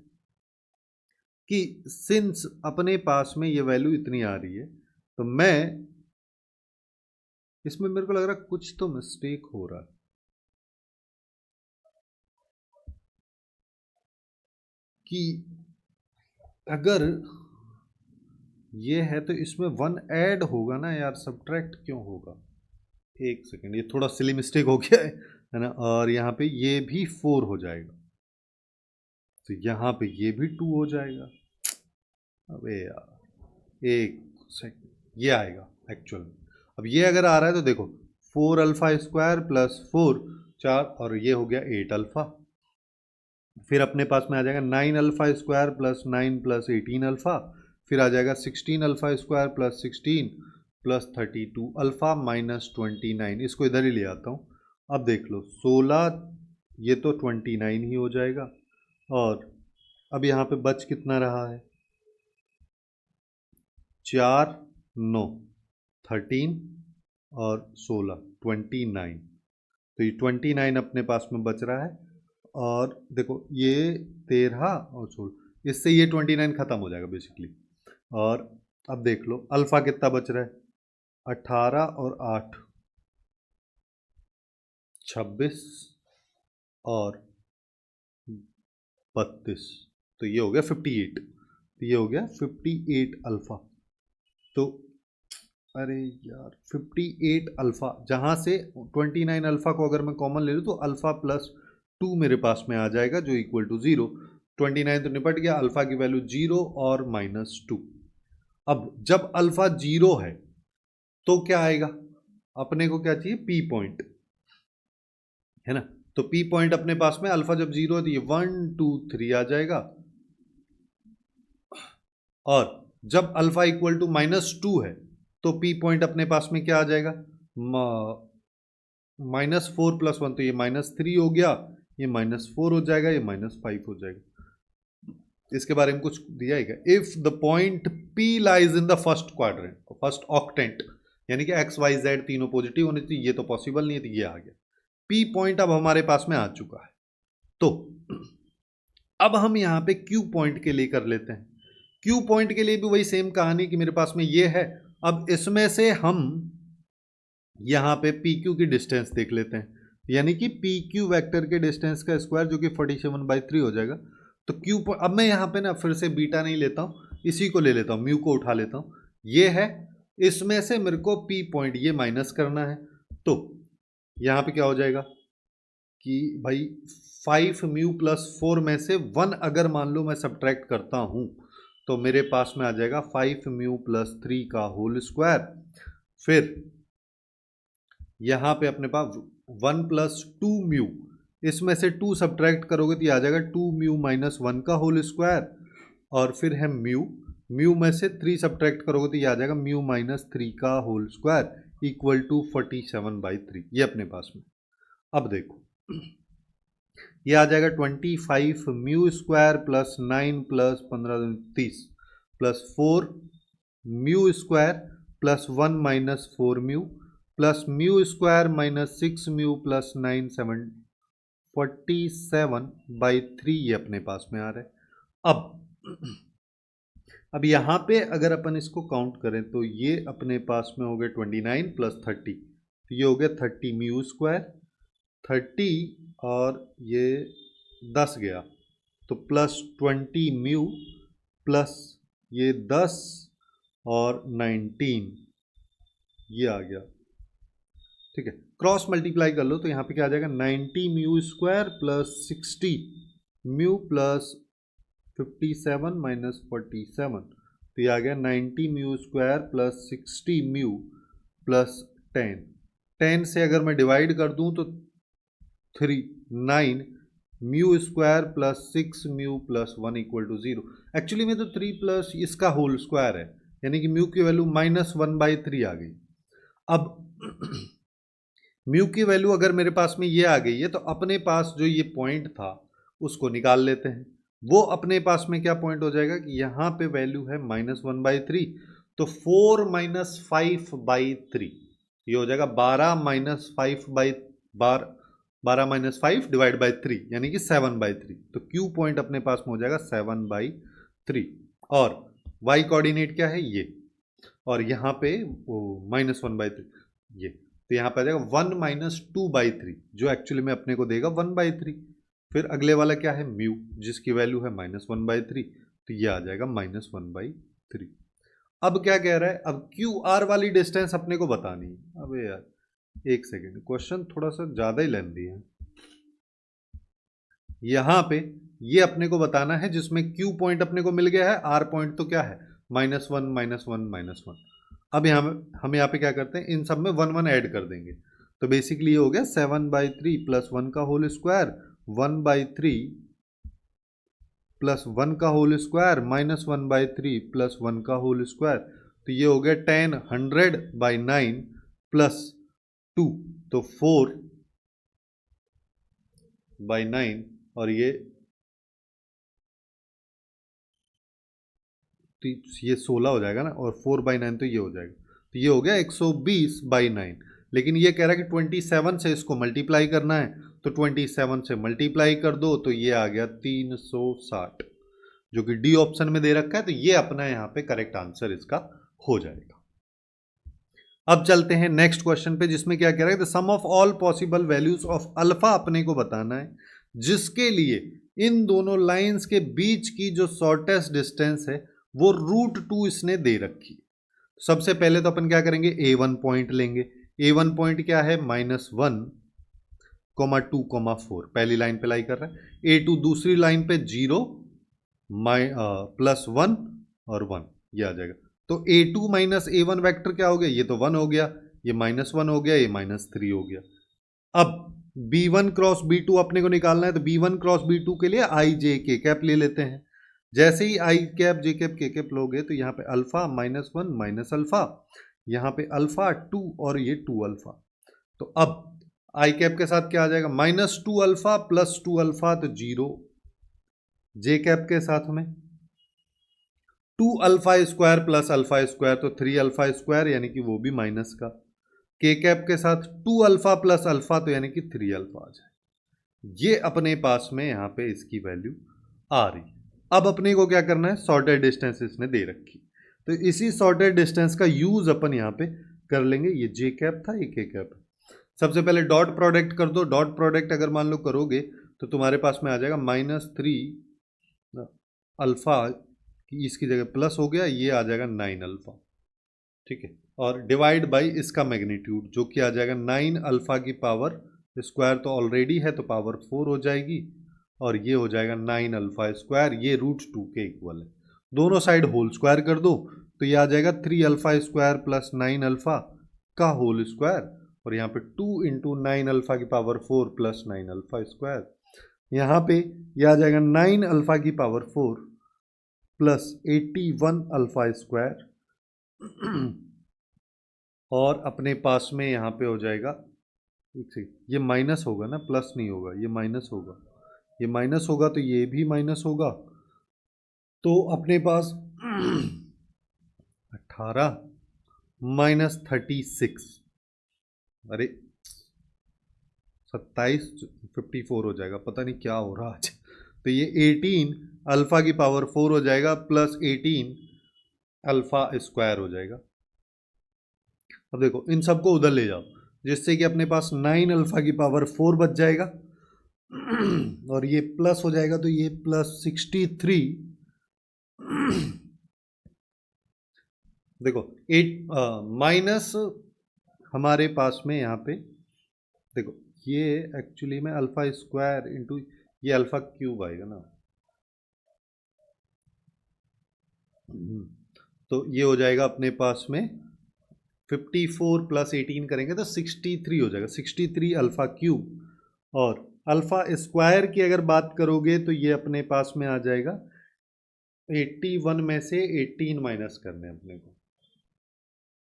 कि सिंस अपने पास में ये वैल्यू इतनी आ रही है, तो मैं इसमें मेरे को लग रहा है कुछ तो मिस्टेक हो रहा है कि अगर ये है तो इसमें 1 ऐड होगा ना यार, सब्ट्रैक्ट क्यों होगा? एक सेकेंड, ये थोड़ा सिली मिस्टेक हो गया है ना। और यहाँ पे ये भी 4 हो जाएगा, तो यहाँ पे ये भी 2 हो जाएगा। अबे यार एक सेकेंड, ये आएगा एक्चुअल में। अब ये अगर आ रहा है तो देखो 4 अल्फा स्क्वायर +4 4, और ये हो गया 8 अल्फा। फिर अपने पास में आ जाएगा 9 अल्फा स्क्वायर +9 +18 अल्फा। फिर आ जाएगा 16 अल्फा स्क्वायर +16 +32 अल्फा -29। इसको इधर ही ले आता हूँ। अब देख लो 16, ये तो 29 ही हो जाएगा, और अब यहाँ पे बच कितना रहा है 4 9 13 और 16 29, तो ये 29 अपने पास में बच रहा है। और देखो ये 13 और 16, इससे ये 29 खत्म हो जाएगा बेसिकली। और अब देख लो अल्फा कितना बच रहा है 18 और 8 26 और 32, तो ये हो गया 58, तो ये हो गया 58 अल्फा। तो अरे यार 58 अल्फा, जहाँ से 29 अल्फा को अगर मैं कॉमन ले लूँ तो अल्फा +2 मेरे पास में आ जाएगा जो इक्वल टू 0। 29 तो निपट गया, अल्फा की वैल्यू 0 और -2। अब जब अल्फा 0 है तो क्या आएगा, अपने को क्या चाहिए पी पॉइंट, है ना। तो पी पॉइंट अपने पास में अल्फा जब 0 है तो ये 1 2 3 आ जाएगा, और जब अल्फा इक्वल टू -2 है तो पी पॉइंट अपने पास में क्या आ जाएगा -4 + 1, तो ये -3 हो गया, ये -4 हो जाएगा, ये -5 हो जाएगा। इसके बारे में कुछ दिया है क्या? If the point P lies in the first quadrant, first octant, यानी कि x y z तीनों पॉजिटिव होने चाहिए, ये तो पॉसिबल नहीं है, तो ये आ गया P पॉइंट अब हमारे पास में आ चुका है। तो अब हम यहाँ पे Q पॉइंट के लिए कर लेते हैं। Q पॉइंट के लिए भी वही सेम कहानी कि मेरे पास में ये है। अब इसमें से हम यहाँ पे PQ की डिस्टेंस देख लेते हैं, यानी कि PQ वेक्टर के डिस्टेंस का स्क्वायर जो कि 47/3 हो जाएगा। तो Q पर अब मैं यहाँ पे ना फिर से बीटा नहीं लेता हूँ, इसी को ले लेता हूँ, म्यू को उठा लेता हूँ। ये है, इसमें से मेरे को P पॉइंट ये माइनस करना है, तो यहाँ पे क्या हो जाएगा कि भाई 5 म्यू + 4 में से 1 अगर मान लो मैं सब्ट्रैक्ट करता हूँ तो मेरे पास में आ जाएगा 5 म्यू + 3 का होल स्क्वायर। फिर यहाँ पे अपने पास 1 + 2 म्यू, इसमें से 2 सब्ट्रैक्ट करोगे तो ये आ जाएगा 2 म्यू - 1 का होल स्क्वायर, और फिर है म्यू, म्यू में से 3 सब्ट्रैक्ट करोगे तो ये आ जाएगा म्यू - 3 का होल स्क्वायर इक्वल टू 47/3, ये अपने पास में। अब देखो ये आ जाएगा 25 mu square +9 + 15 30 +4 mu square +1 - 4 mu mu square -6 mu +9 7 47/3, ये अपने पास में आ रहा है। अब यहाँ पे अगर अपन इसको काउंट करें तो ये अपने पास में हो गया 29 + 30, तो ये हो गया 30 म्यू स्क्वायर 30, और ये 10 गया तो +20 म्यू प्लस ये 10 और 19, ये आ गया, ठीक है। क्रॉस मल्टीप्लाई कर लो तो यहाँ पे क्या आ जाएगा 90 म्यू स्क्वायर +60 म्यू 57 माइनस 47, तो ये आ गया 90 mu square plus 60 mu plus 10। 10 से अगर मैं डिवाइड कर दूं तो 9 mu square plus 6 mu plus 1 equal to 0। Actually में तो 3 प्लस इसका होल स्क्वायर है, यानी कि म्यू की वैल्यू -1/3 आ गई। अब म्यू की वैल्यू अगर मेरे पास में ये आ गई है, तो अपने पास जो ये पॉइंट था उसको निकाल लेते हैं। वो अपने पास में क्या पॉइंट हो जाएगा कि यहाँ पे वैल्यू है -1/3, तो 4 माइनस 5/3 ये हो जाएगा 12 माइनस 5 डिवाइड बाई 3 यानी कि 7/3। तो क्यू पॉइंट अपने पास में हो जाएगा 7/3। और वाई कोऑर्डिनेट क्या है ये, और यहाँ पे वो -1/3 ये, तो यहाँ पे आ जाएगा 1 माइनस 2/3 जो एक्चुअली में अपने को देगा 1/3। फिर अगले वाला क्या है म्यू, जिसकी वैल्यू है -1/3, तो ये आ जाएगा -1/3। अब क्या कह रहा है, अब क्यू आर वाली डिस्टेंस अपने को बतानी है। अबे यार एक सेकेंड, क्वेश्चन थोड़ा सा ज़्यादा ही लेंथी है। यहाँ पे ये अपने को बताना है जिसमें क्यू पॉइंट अपने को मिल गया है, आर पॉइंट तो क्या है -1 -1 -1। अब यहाँ हम यहाँ पे क्या करते हैं, इन सब में 1 1 ऐड कर देंगे, तो बेसिकली ये हो गया 7/3 प्लस 1 का होल स्क्वायर 1/3 प्लस 1 का होल स्क्वायर -1/3 प्लस 1 का होल स्क्वायर, तो ये हो गया 10 100/9 प्लस 2, तो 4/9, और ये 16 हो जाएगा ना, और 4/9 तो ये हो जाएगा, तो ये हो गया 120/9। लेकिन ये कह रहा है कि 27 से इसको मल्टीप्लाई करना है, तो 27 से मल्टीप्लाई कर दो तो ये आ गया 360, जो कि डी ऑप्शन में दे रखा है, तो ये अपना यहाँ पे करेक्ट आंसर इसका हो जाएगा। अब चलते हैं नेक्स्ट क्वेश्चन पे, जिसमें क्या कह रहा है, the sum of all possible values of alpha अपने को बताना है, जिसके लिए इन दोनों लाइंस के बीच की जो शॉर्टेस्ट डिस्टेंस है वो √2 इसने दे रखी है। सबसे पहले तो अपन क्या करेंगे, A1 पॉइंट लेंगे। A1 पॉइंट क्या है -1, (2, 4) पहली लाइन पे लाई कर रहा है। A2 दूसरी लाइन पे 0, +1 और 1, ये आ जाएगा। तो A2 माइनस A1 वैक्टर क्या हो गया, ये तो 1 हो गया, ये -1 हो गया, ये -3 हो गया। अब B1 क्रॉस B2 अपने को निकालना है, तो B1 क्रॉस B2 के लिए I J K कैप ले लेते हैं। जैसे ही I cap J cap K cap लोगे, तो यहाँ पे अल्फा -1 माइनस अल्फा, यहाँ पे अल्फा 2 और ये 2 अल्फा। तो अब I कैप के साथ क्या आ जाएगा, -2 अल्फा प्लस 2 अल्फा, तो 0। J कैप के साथ में 2 alpha square plus alpha square, तो 3 अल्फा स्क्वायर, यानी कि वो भी माइनस का। K कैप के साथ 2 अल्फा प्लस अल्फा, तो यानी कि 3 अल्फा आ जाए। ये अपने पास में यहाँ पे इसकी वैल्यू आ रही। अब अपने को क्या करना है, सॉर्टेड डिस्टेंस इसने दे रखी, तो इसी सॉर्टेड डिस्टेंस का यूज अपन यहाँ पे कर लेंगे। ये J कैप था, ये K कैप है। सबसे पहले डॉट प्रोडक्ट कर दो। डॉट प्रोडक्ट अगर मान लो करोगे, तो तुम्हारे पास में आ जाएगा -3 अल्फा, इसकी जगह प्लस हो गया, ये आ जाएगा 9 अल्फा, ठीक है। और डिवाइड बाई इसका मैग्नीट्यूड, जो कि आ जाएगा 9 अल्फा की पावर स्क्वायर, तो ऑलरेडी है तो पावर 4 हो जाएगी, और ये हो जाएगा 9 अल्फा स्क्वायर, ये √2 के इक्वल है। दोनों साइड होल स्क्वायर कर दो, तो ये आ जाएगा 3 अल्फा स्क्वायर प्लस 9 अल्फा का होल स्क्वायर, और यहाँ पे 2 इंटू 9 अल्फा की पावर 4 प्लस 9 अल्फा स्क्वायर, यहाँ पे ये आ जाएगा 9 अल्फा की पावर 4 प्लस 81 अल्फा स्क्वायर, और अपने पास में यहाँ पे हो जाएगा, एक सेकेंड, ये माइनस होगा ना, प्लस नहीं होगा, ये माइनस होगा, ये माइनस होगा तो ये भी माइनस होगा, तो अपने पास 18 माइनस 36, अरे 27 54 हो जाएगा, पता नहीं क्या हो रहा आज। तो ये 18 अल्फा की पावर 4 हो जाएगा प्लस 18 अल्फा स्क्वायर हो जाएगा। अब देखो इन सबको उधर ले जाओ, जिससे कि अपने पास 9 अल्फा की पावर 4 बच जाएगा, और ये प्लस हो जाएगा, तो ये +63। देखो 8 माइनस हमारे पास में यहाँ पे देखो, ये एक्चुअली में अल्फा स्क्वायर इंटू ये अल्फा क्यूब आएगा ना, तो ये हो जाएगा अपने पास में 54 प्लस 18 करेंगे तो 63 हो जाएगा, 63 अल्फ़ा क्यूब। और अल्फ़ा स्क्वायर की अगर बात करोगे तो ये अपने पास में आ जाएगा 81 में से 18 माइनस करने अपने को।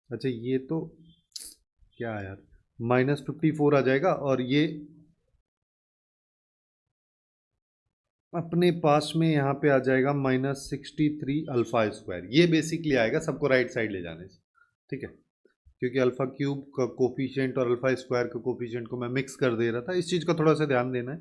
अच्छा ये तो क्या है यार, -54 आ जाएगा और ये अपने पास में यहाँ पे आ जाएगा -63 अल्फ़ा स्क्वायर। ये बेसिकली आएगा सबको राइट साइड ले जाने से, ठीक है, क्योंकि अल्फ़ा क्यूब का कोफिशिएंट और अल्फ़ा स्क्वायर का कोफिशिएंट को मैं मिक्स कर दे रहा था, इस चीज़ का थोड़ा सा ध्यान देना है।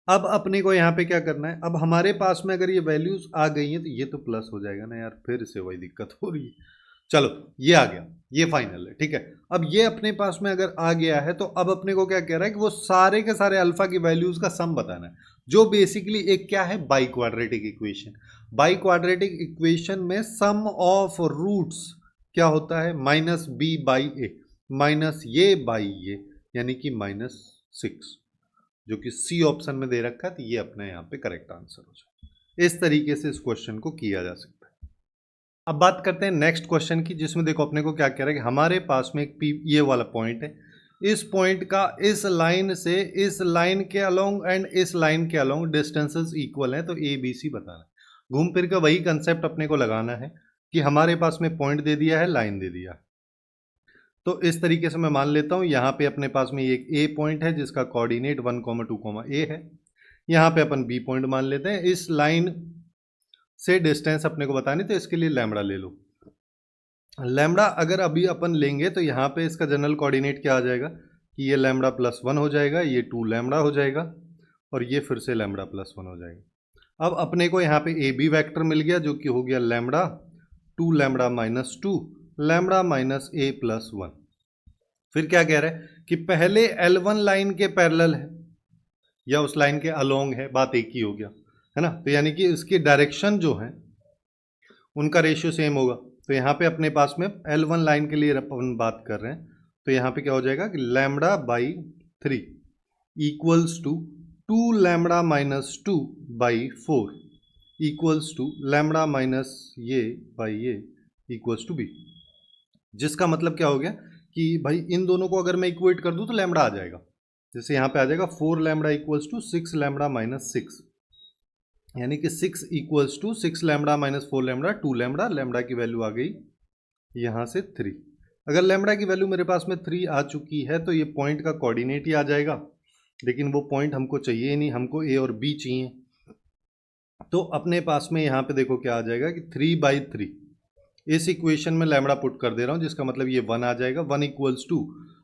अब अपने को यहाँ पे क्या करना है, अब हमारे पास में अगर ये वैल्यूज आ गई हैं तो ये तो प्लस हो जाएगा ना यार, फिर से वही दिक्कत हो रही है। चलो ये आ गया, ये फाइनल है, ठीक है। अब ये अपने पास में अगर आ गया है तो अब अपने को क्या कह रहा है कि वो सारे के सारे अल्फा की वैल्यूज का सम बताना है, जो बेसिकली एक क्या है, by quadratic equation. By quadratic equation में सम ऑफ रूट्स क्या होता है, -b/a, माइनस ये बाई ये, यानी कि -6, जो कि सी ऑप्शन में दे रखा है, तो ये अपने यहाँ पे करेक्ट आंसर हो जाए। इस तरीके से इस क्वेश्चन को किया जा सकता है। अब बात करते हैं नेक्स्ट क्वेश्चन की, जिसमें देखो अपने को क्या कह रहा है कि हमारे पास में एक ये वाला पॉइंट है, इस पॉइंट का इस लाइन से इस लाइन के अलोंग एंड इस लाइन के अलोंग डिस्टेंसेस इक्वल है, तो ए बी सी बताना है। घूम फिर कर वही कंसेप्ट अपने को लगाना है कि हमारे पास में पॉइंट दे दिया है, लाइन दे दिया है। तो इस तरीके से मैं मान लेता हूँ यहाँ पे अपने पास में एक ए पॉइंट है जिसका कोऑर्डिनेट 1, 2, ए है। यहाँ पे अपन बी पॉइंट मान लेते हैं। इस लाइन से डिस्टेंस अपने को बतानी, तो इसके लिए लैम्बडा ले लो। लैम्बडा अगर अभी अपन लेंगे तो यहाँ पे इसका जनरल कोऑर्डिनेट क्या आ जाएगा कि ये लैम्बडा +1 हो जाएगा, ये 2 लैम्बडा हो जाएगा और ये फिर से लैम्बडा +1 हो जाएगा। अब अपने को यहाँ पे ए बी वैक्टर मिल गया, जो कि हो गया लैम्बडा 2 लैम्बडा -2 लैम्बडा -a+1। फिर क्या कह रहा है कि पहले L1 लाइन के पैरेलल है या उस लाइन के अलोंग है, बात एक ही हो गया है ना। तो यानी कि इसकी डायरेक्शन जो है उनका रेशियो सेम होगा। तो यहाँ पे अपने पास में L1 लाइन के लिए अपन बात कर रहे हैं, तो यहाँ पे क्या हो जाएगा कि λ/3 equals to 2 lambda -2/4 equals to lambda minus ये बाई ये इक्वल्स टू बी। जिसका मतलब क्या हो गया कि भाई इन दोनों को अगर मैं इक्वेट कर दूं तो लैम्बडा आ जाएगा। जैसे यहाँ पे आ जाएगा 4 लैम्बडा इक्वल्स टू 6 लैम्बडा -6, यानी कि 6 equals to 6 lambda -4 lambda 2 lambda. Lambda की वैल्यू आ गई यहाँ से 3। अगर लैम्बडा की वैल्यू मेरे पास में 3 आ चुकी है तो ये पॉइंट का कोऑर्डिनेट ही आ जाएगा, लेकिन वो पॉइंट हमको चाहिए ही नहीं, हमको ए और बी चाहिए। तो अपने पास में यहाँ पे देखो क्या आ जाएगा कि 3/3 इस इक्वेशन में लैम्बडा पुट कर दे रहा हूँ, जिसका मतलब ये 1 आ जाएगा। 1 इक्वल्स टू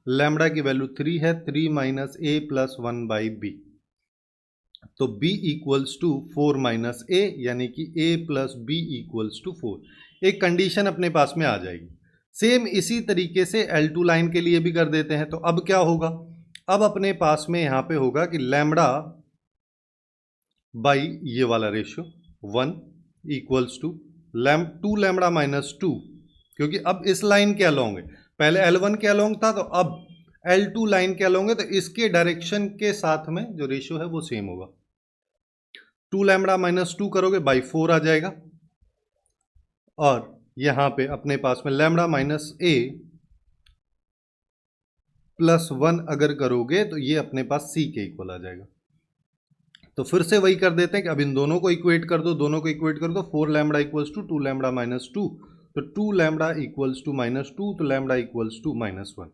लैम्बडा की वैल्यू 3 है, 3 माइनस a प्लस 1/b, तो b equals to 4 minus a, यानी कि a plus b equals to 4। एक कंडीशन अपने पास में आ जाएगी। सेम इसी तरीके से L2 लाइन के लिए भी कर देते हैं। तो अब क्या होगा, अब अपने पास में यहाँ पे होगा कि लैम्बडा बाई ये वाला रेशियो 1 इक्वल्स टू 2 लैम्बडा -2, क्योंकि अब इस लाइन के अलोंग है, पहले L1 के अलोंग था, तो अब L2 लाइन के अलोंग है, तो इसके डायरेक्शन के साथ में जो रेशियो है वो सेम होगा। 2 लैम्बडा -2 करोगे बाई 4 आ जाएगा, और यहां पे अपने पास में लैम्बडा -a +1 अगर करोगे तो ये अपने पास c के इक्वल आ जाएगा। तो फिर से वही कर देते हैं कि अब इन दोनों को इक्वेट कर दो, दोनों को इक्वेट कर दो। 4 लैम्बडा इक्वल्स टू 2 लैम्बडा -2, तो 2 लैम्बडा इक्वल्स टू -2, तो लैम्बडा इक्वल्स टू -1।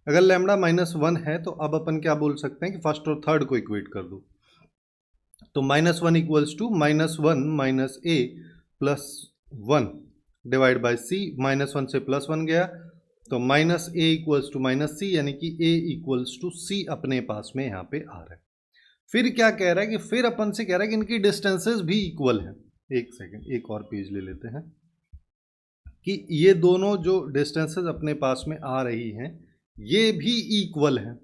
अगर लैम्बडा -1 है तो अब अपन क्या बोल सकते हैं कि फर्स्ट और थर्ड को इक्वेट कर दो। तो -1 equals to -1 minus a plus 1 divide by c, -1 से +1 गया, तो -a इक्वल्स टू -c, यानी कि a इक्वल्स टू c अपने पास में यहाँ पे आ रहा है। फिर क्या कह रहा है कि फिर अपन से कह रहा है कि इनकी डिस्टेंसेस भी इक्वल हैं। एक सेकेंड, एक और पेज ले लेते हैं कि ये दोनों जो डिस्टेंसेस अपने पास में आ रही हैं ये भी इक्वल हैं,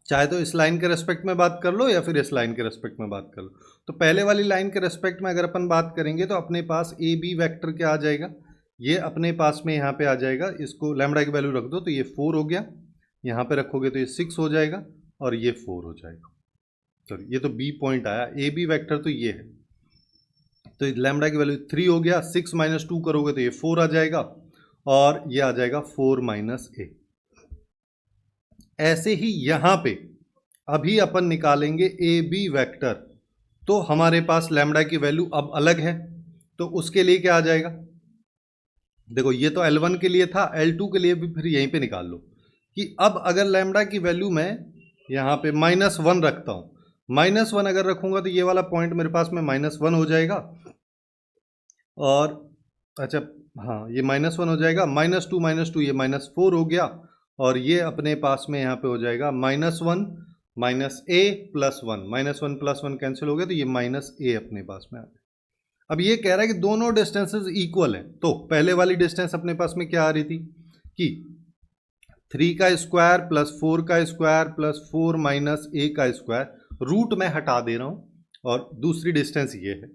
चाहे तो इस लाइन के रेस्पेक्ट में बात कर लो या फिर इस लाइन के रेस्पेक्ट में बात कर लो। तो पहले वाली लाइन के रेस्पेक्ट में अगर अपन बात करेंगे तो अपने पास ए बी वैक्टर क्या आ जाएगा, ये अपने पास में यहाँ पे आ जाएगा। इसको लैम्बडा की वैल्यू रख दो तो ये 4 हो गया, यहाँ पे रखोगे तो ये 6 हो जाएगा और ये 4 हो जाएगा। सॉरी, ये तो बी पॉइंट आया, ए बी वैक्टर तो ये है। तो लैम्डा की वैल्यू 3 हो गया, 6 माइनस 2 करोगे तो ये 4 आ जाएगा, और ये आ जाएगा 4 माइनस ए। ऐसे ही यहां पे अभी अपन निकालेंगे ए बी वैक्टर, तो हमारे पास लैम्डा की वैल्यू अब अलग है, तो उसके लिए क्या आ जाएगा, देखो ये तो L1 के लिए था, L2 के लिए भी फिर यहीं पे निकाल लो कि अब अगर लैम्डा की वैल्यू मैं यहाँ पे -1 रखता हूँ, -1 अगर रखूंगा तो ये वाला पॉइंट मेरे पास में -1 हो जाएगा, और अच्छा हाँ ये -1 हो जाएगा, -2 ये -4 हो गया, और ये अपने पास में यहाँ पे हो जाएगा -1 -a + 1, -1 + 1 कैंसिल हो गया, तो ये -a अपने पास में आ गया। अब ये कह रहा है कि दोनों डिस्टेंसेस इक्वल हैं, तो पहले वाली डिस्टेंस अपने पास में क्या आ रही थी कि 3 का स्क्वायर प्लस 4 का स्क्वायर प्लस 4 माइनस a का स्क्वायर, रूट में हटा दे रहा हूँ, और दूसरी डिस्टेंस ये है,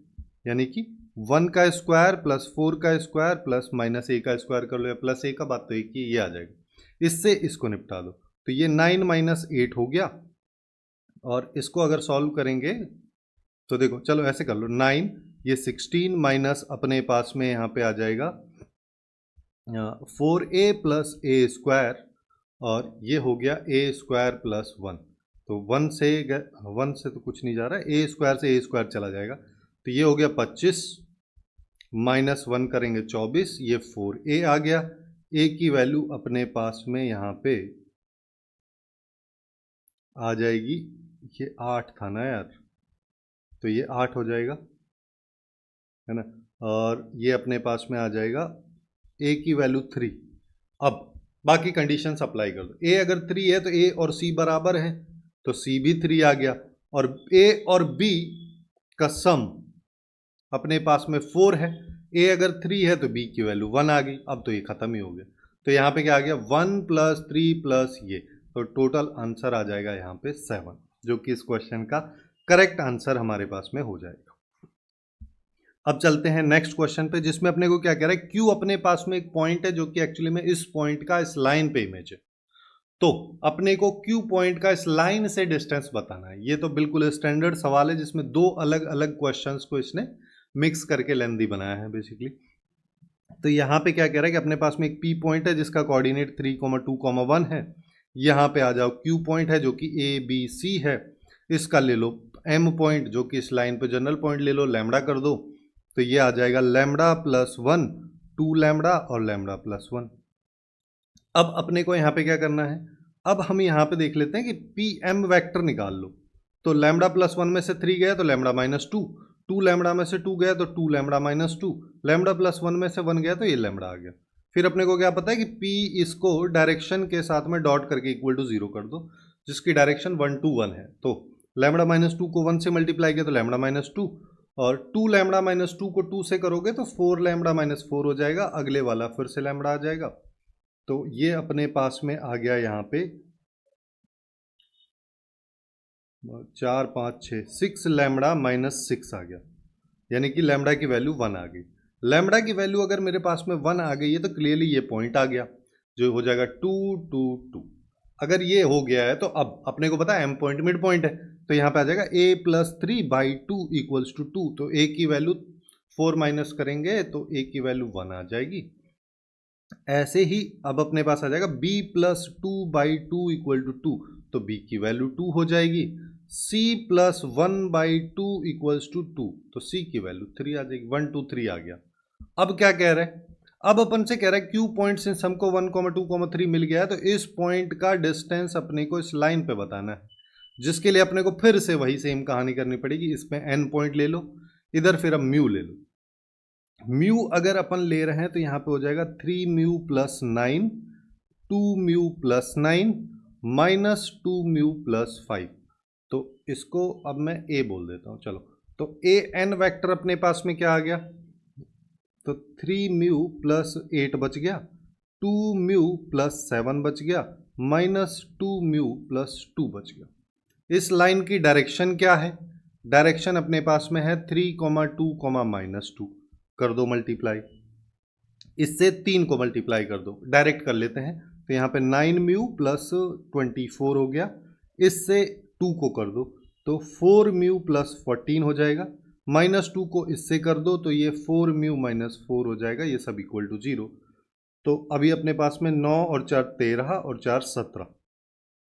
यानी कि 1 का स्क्वायर प्लस 4 का स्क्वायर प्लस -a का स्क्वायर कर लो, या प्लस a का बात तो एक ही, ये आ जाएगा, इससे इसको निपटा दो, तो ये 9 माइनस 8 हो गया, और इसको अगर सॉल्व करेंगे तो देखो चलो ऐसे कर लो, 9 ये 16 माइनस अपने पास में यहाँ पे आ जाएगा 4a + a स्क्वायर, और ये हो गया a स्क्वायर प्लस 1, तो 1 से तो कुछ नहीं जा रहा है, a स्क्वायर से a स्क्वायर चला जाएगा, तो ये हो गया 25 -1 करेंगे 24, ये 4a आ गया, a की वैल्यू अपने पास में यहाँ पे आ जाएगी, ये 8 था ना यार, तो ये 8 हो जाएगा, है ना, और ये अपने पास में आ जाएगा a की वैल्यू 3। अब बाकी कंडीशंस अप्लाई कर दो, a अगर 3 है तो a और c बराबर है, तो c भी 3 आ गया, और a और b का सम अपने पास में 4 है, a अगर 3 है तो b की वैल्यू 1 आ गई, अब तो ये खत्म ही हो गया, तो यहाँ पे क्या आ गया 1 + 3 + ये, तो टोटल आंसर आ जाएगा यहाँ पे 7, जो कि इस क्वेश्चन का करेक्ट आंसर हमारे पास में हो जाएगा। अब चलते हैं नेक्स्ट क्वेश्चन पे, जिसमें अपने को क्या कह रहा है, Q अपने पास में एक पॉइंट है जो कि एक्चुअली में इस पॉइंट का इस लाइन पे इमेज है, तो अपने को Q पॉइंट का इस लाइन से डिस्टेंस बताना है। ये तो बिल्कुल स्टैंडर्ड सवाल है, जिसमें दो अलग अलग क्वेश्चंस को इसने मिक्स करके लेंथी बनाया है बेसिकली। तो यहाँ पे क्या कह रहा है कि अपने पास में एक P पॉइंट है जिसका कोऑर्डिनेट 3, 2, 1 है, यहाँ पे आ जाओ Q पॉइंट है जो कि ABC है, इसका ले लो M पॉइंट जो कि इस लाइन पे जनरल पॉइंट ले लो, लैम्डा कर दो, तो ये आ जाएगा लैम्डा + 1, 2 लैम्डा और लैम्डा + 1। अब अपने को यहाँ पे क्या करना है, अब हम यहाँ पे देख लेते हैं कि पी एम वैक्टर निकाल लो, तो लैम्डा + 1 में से 3 गया तो लैम्डा -2, 2 लैम्डा में से 2 गया तो 2 लैम्डा -2, लैम्डा + 1 में से 1 गया तो ये लैम्डा आ गया। फिर अपने को क्या पता है कि P इसको डायरेक्शन के साथ में डॉट करके = 0 कर दो, जिसकी डायरेक्शन 1 to 1 है, तो लैम्डा -2 को 1 से मल्टीप्लाई किया तो लैम्डा -2, और 2 लैम्डा -2 को 2 से करोगे तो 4 लैम्डा -4 हो जाएगा, अगले वाला फिर से लैम्डा आ जाएगा, तो ये अपने पास में आ गया यहाँ पे 4 5 6 6 लैम्डा -6 आ गया, यानी कि लैम्डा की वैल्यू 1 आ गई। लैम्डा की वैल्यू अगर मेरे पास में 1 आ गई है तो क्लियरली ये पॉइंट आ गया, जो हो जाएगा 2 2 2। अगर ये हो गया है तो अब अपने को पता है एम पॉइंट मिड पॉइंट है, तो यहाँ पे आ जाएगा a + 3/2 = 2, तो a की वैल्यू 4 माइनस करेंगे तो a की वैल्यू 1 आ जाएगी। ऐसे ही अब अपने पास आ जाएगा b + 2/2 = 2, तो b की वैल्यू 2 हो जाएगी, c + 1/2 = 2, तो c की वैल्यू 3 आ जाएगी, 1 2 3 आ गया। अब क्या कह रहा है, अब अपन से कह रहा है Q पॉइंट से हमको 1, 2, 3 मिल गया है, तो इस पॉइंट का डिस्टेंस अपने को इस लाइन पे बताना है, जिसके लिए अपने को फिर से वही सेम कहानी करनी पड़ेगी, इसमें n पॉइंट ले लो, इधर फिर अब म्यू ले लो। म्यू अगर अपन ले रहे हैं तो यहाँ पे हो जाएगा 3 म्यू + 9, 2 म्यू + 9 -2 म्यू + 5, तो इसको अब मैं a बोल देता हूँ, चलो, तो a n वेक्टर अपने पास में क्या आ गया, तो 3 म्यू + 8 बच गया, 2 म्यू + 7 बच गया, -2 म्यू + 2 बच गया। इस लाइन की डायरेक्शन क्या है, डायरेक्शन अपने पास में है 3, 2, -2, कर दो मल्टीप्लाई, इससे 3 को मल्टीप्लाई कर दो, डायरेक्ट कर लेते हैं, तो यहाँ पे 9 म्यू + 24 हो गया, इससे 2 को कर दो तो 4 म्यू + 14 हो जाएगा, -2 को इससे कर दो तो ये 4 म्यू माइनस 4 हो जाएगा, ये सब इक्वल टू 0। तो अभी अपने पास में 9 और 4 13 और 4 17,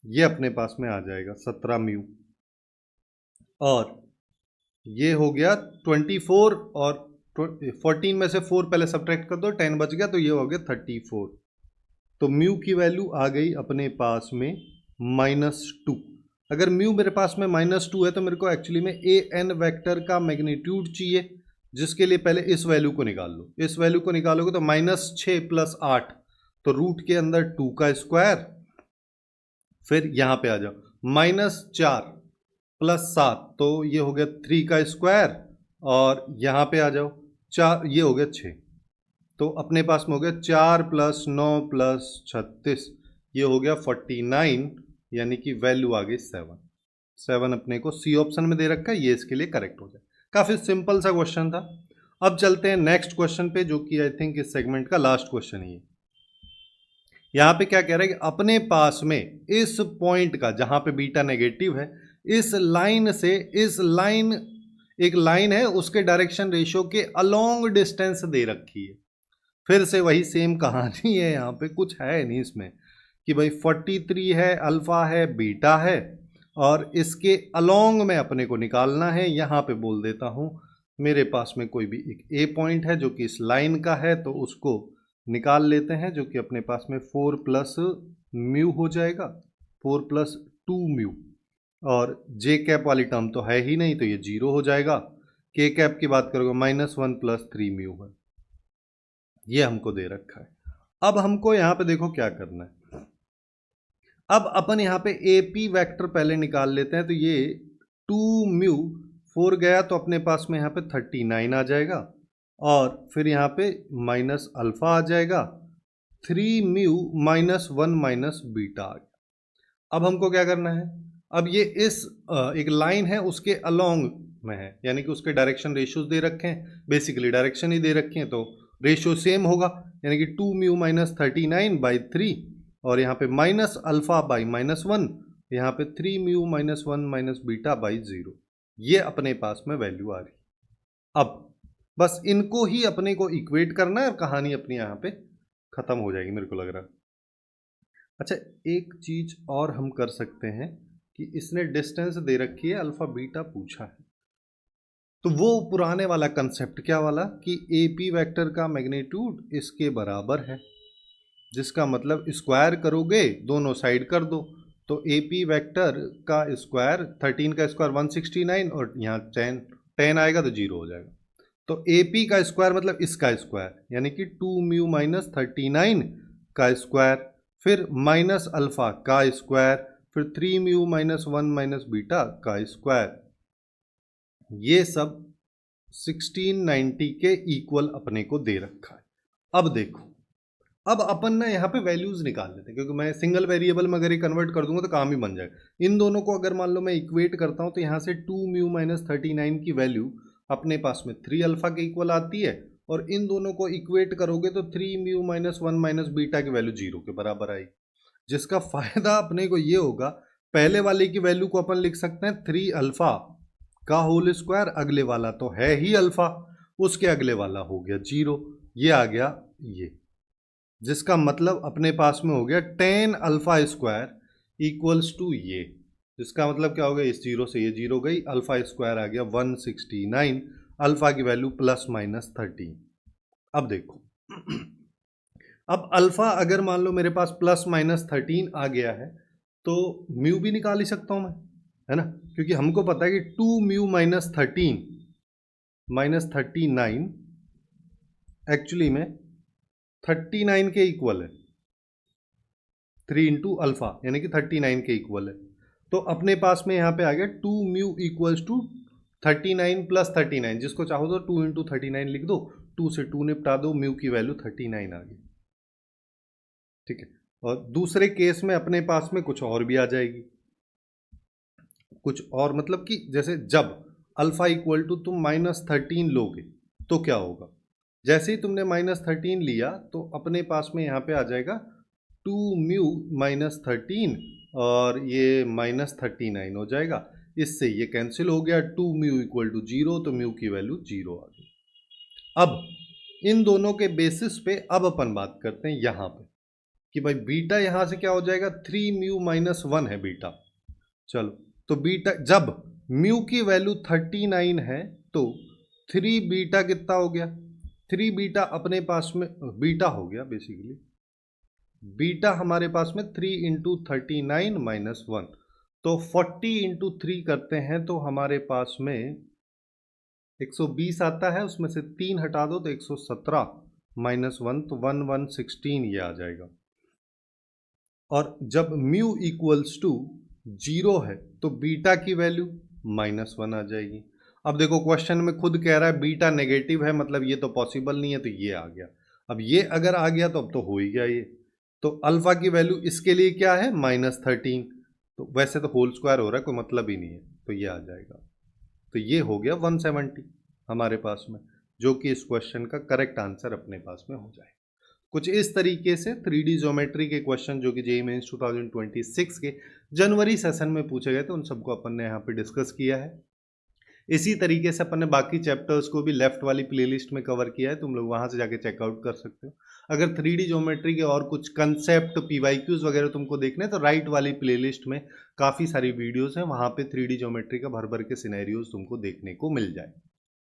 ये अपने पास में आ जाएगा 17 म्यू। और ये हो गया 24 और 14 में से 4 पहले सब्ट्रैक्ट कर दो, 10 बच गया तो ये हो गया 34। तो म्यू की वैल्यू आ गई अपने पास में -2। अगर म्यू मेरे पास में -2 है तो मेरे को एक्चुअली में ए एन वैक्टर का मैग्नीट्यूड चाहिए, जिसके लिए पहले इस वैल्यू को निकाल लो। इस वैल्यू को निकालोगे तो -6 + 8, तो रूट के अंदर 2 का स्क्वायर, फिर यहां पे आ जाओ -4 + 7, तो ये हो गया 3 का स्क्वायर, और यहां पे आ जाओ 4, ये हो गया 6। तो अपने पास में हो गया 4 + 9 + 36, ये हो गया 49, यानी कि वैल्यू आ गई 7 अपने को सी ऑप्शन में दे रखा है, ये इसके लिए करेक्ट हो जाए। काफ़ी सिंपल सा क्वेश्चन था। अब चलते हैं नेक्स्ट क्वेश्चन पे, जो कि आई थिंक इस सेगमेंट का लास्ट क्वेश्चन ही है। यहाँ पे क्या कह रहा है कि अपने पास में इस पॉइंट का, जहां पे बीटा नेगेटिव है, इस लाइन से इस लाइन, एक लाइन है उसके डायरेक्शन रेशियो के अलोंग डिस्टेंस दे रखी है। फिर से वही सेम कहानी है, यहाँ पे कुछ है नहीं इसमें कि भाई 43 है, अल्फा है, बीटा है, और इसके अलोंग में अपने को निकालना है। यहाँ पे बोल देता हूँ मेरे पास में कोई भी एक ए पॉइंट है जो कि इस लाइन का है, तो उसको निकाल लेते हैं, जो कि अपने पास में 4 + म्यू हो जाएगा, 4 + 2 म्यू, और जे कैप वाली टर्म तो है ही नहीं तो ये 0 हो जाएगा। के कैप की बात करोगे -1 + 3 म्यू है, ये हमको दे रखा है। अब हमको यहाँ पे देखो क्या करना है। अब अपन यहाँ पे ए पी वैक्टर पहले निकाल लेते हैं, तो ये 2 म्यू 4 गया तो अपने पास में यहाँ पे 39 आ जाएगा, और फिर यहाँ पे माइनस अल्फा आ जाएगा, 3 म्यू -1 - बीटा आ गया। अब हमको क्या करना है, अब ये इस एक लाइन है उसके अलोंग में है, यानी कि उसके डायरेक्शन रेशियोज दे रखे हैं, बेसिकली डायरेक्शन ही दे रखे हैं, तो रेशियो सेम होगा, यानी कि 2 म्यू -39/3, और यहाँ पे -α/-1, यहाँ पे 3 म्यू -1 - बीटा/0, ये अपने पास में वैल्यू आ रही। अब बस इनको ही अपने को इक्वेट करना है और कहानी अपनी यहाँ पे खत्म हो जाएगी, मेरे को लग रहा है। अच्छा, एक चीज और हम कर सकते हैं कि इसने डिस्टेंस दे रखी है, अल्फा बीटा पूछा है, तो वो पुराने वाला कंसेप्ट क्या वाला कि ए पी वैक्टर का मैग्नीट्यूड इसके बराबर है, जिसका मतलब स्क्वायर करोगे दोनों साइड कर दो, तो ए पी वैक्टर का स्क्वायर 13 का स्क्वायर 169, और यहाँ 10 आएगा तो 0 हो जाएगा। तो ए पी का स्क्वायर मतलब इसका स्क्वायर, यानी कि 2 म्यू -39 का स्क्वायर, फिर माइनस अल्फा का स्क्वायर, फिर 3 म्यू -1 - बीटा का स्क्वायर, ये सब 1690 के इक्वल अपने को दे रखा है। अब देखो, अब अपन ना यहाँ पे वैल्यूज निकाल लेते हैं, क्योंकि मैं सिंगल वेरिएबल में अगर ये कन्वर्ट कर दूंगा तो काम ही बन जाएगा। इन दोनों को अगर मान लो मैं इक्वेट करता हूँ, तो यहाँ से 2 म्यू -39 की वैल्यू अपने पास में 3 अल्फा के इक्वल आती है, और इन दोनों को इक्वेट करोगे तो 3 म्यू -1 - बीटा की वैल्यू 0 के बराबर आएगी, जिसका फायदा अपने को ये होगा, पहले वाले की वैल्यू को अपन लिख सकते हैं 3 अल्फा का होल स्क्वायर, अगले वाला तो है ही अल्फा, उसके अगले वाला हो गया 0, ये आ गया ये, जिसका मतलब अपने पास में हो गया 10 अल्फा स्क्वायर इक्वल्स टू ये, जिसका मतलब क्या हो गया, इस 0 से ये 0 गई, अल्फा स्क्वायर आ गया 169, अल्फा की वैल्यू +-13। अब देखो, अब अल्फा अगर मान लो मेरे पास +-13 आ गया है, तो म्यू भी निकाल ही सकता हूं मैं, है ना, क्योंकि हमको पता है कि 2 म्यू -13 -39 एक्चुअली में 39 के इक्वल है, 3 इंटू अल्फा, यानी कि 39 के इक्वल है। तो अपने पास में यहाँ पे आ गया 2 म्यू इक्वल्स टू 39 + 39, जिसको चाहो तो 2 इंटू 39 लिख दो, 2 से 2 निपटा दो, म्यू की वैल्यू 39 आ गई। ठीक है, और दूसरे केस में अपने पास में कुछ और भी आ जाएगी, कुछ और मतलब कि जैसे जब अल्फा इक्वल टू तुम -13 लोगे तो क्या होगा, जैसे ही तुमने -13 लिया तो अपने पास में यहाँ पे आ जाएगा 2 म्यू -13, और ये -39 हो जाएगा। इससे ये कैंसिल हो गया, 2 म्यू इक्वल टू 0, तो म्यू की वैल्यू 0 आ गई। अब इन दोनों के बेसिस पे अब अपन बात करते हैं यहां पे कि भाई बीटा यहां से क्या हो जाएगा, 3 म्यू माइनस 1 है बीटा। चलो, तो बीटा जब म्यू की वैल्यू 39 है तो 3 बीटा कितना हो गया, 3 बीटा अपने पास में बीटा हो गया बेसिकली, बीटा हमारे पास में 3 इंटू 39 माइनस 1, तो 40 इंटू 3 करते हैं तो हमारे पास में 120 आता है, उसमें से 3 हटा दो तो 117 माइनस 1, तो 1116 ये आ जाएगा। और जब म्यू इक्वल्स टू 0 है तो बीटा की वैल्यू माइनस 1 आ जाएगी। अब देखो क्वेश्चन में खुद कह रहा है बीटा नेगेटिव है, मतलब ये तो पॉसिबल नहीं है, तो ये आ गया। अब ये अगर आ गया तो अब तो हो ही गया ये, तो अल्फा की वैल्यू इसके लिए क्या है, -13, तो वैसे तो होल स्क्वायर हो रहा है, कोई मतलब ही नहीं है, तो ये आ जाएगा। तो ये हो गया 170 हमारे पास में, जो कि इस क्वेश्चन का करेक्ट आंसर अपने पास में हो जाए। कुछ इस तरीके से 3D ज्योमेट्री के क्वेश्चन जो कि जेईई मेंस 2026 के जनवरी सेशन में पूछे गए थे, उन सबको अपन ने यहाँ पे डिस्कस किया है। इसी तरीके से अपन ने बाकी चैप्टर्स को भी लेफ्ट वाली प्लेलिस्ट में कवर किया है, तुम लोग वहाँ से जाके चेकआउट कर सकते हो। अगर 3D ज्योमेट्री के और कुछ कंसेप्ट पीवाईक्यूज वगैरह तुमको देखने हैं तो राइट वाली प्लेलिस्ट में काफ़ी सारी वीडियोस हैं, वहाँ पे 3D ज्योमेट्री का भर भर के सिनेरियोज तुमको देखने को मिल जाए।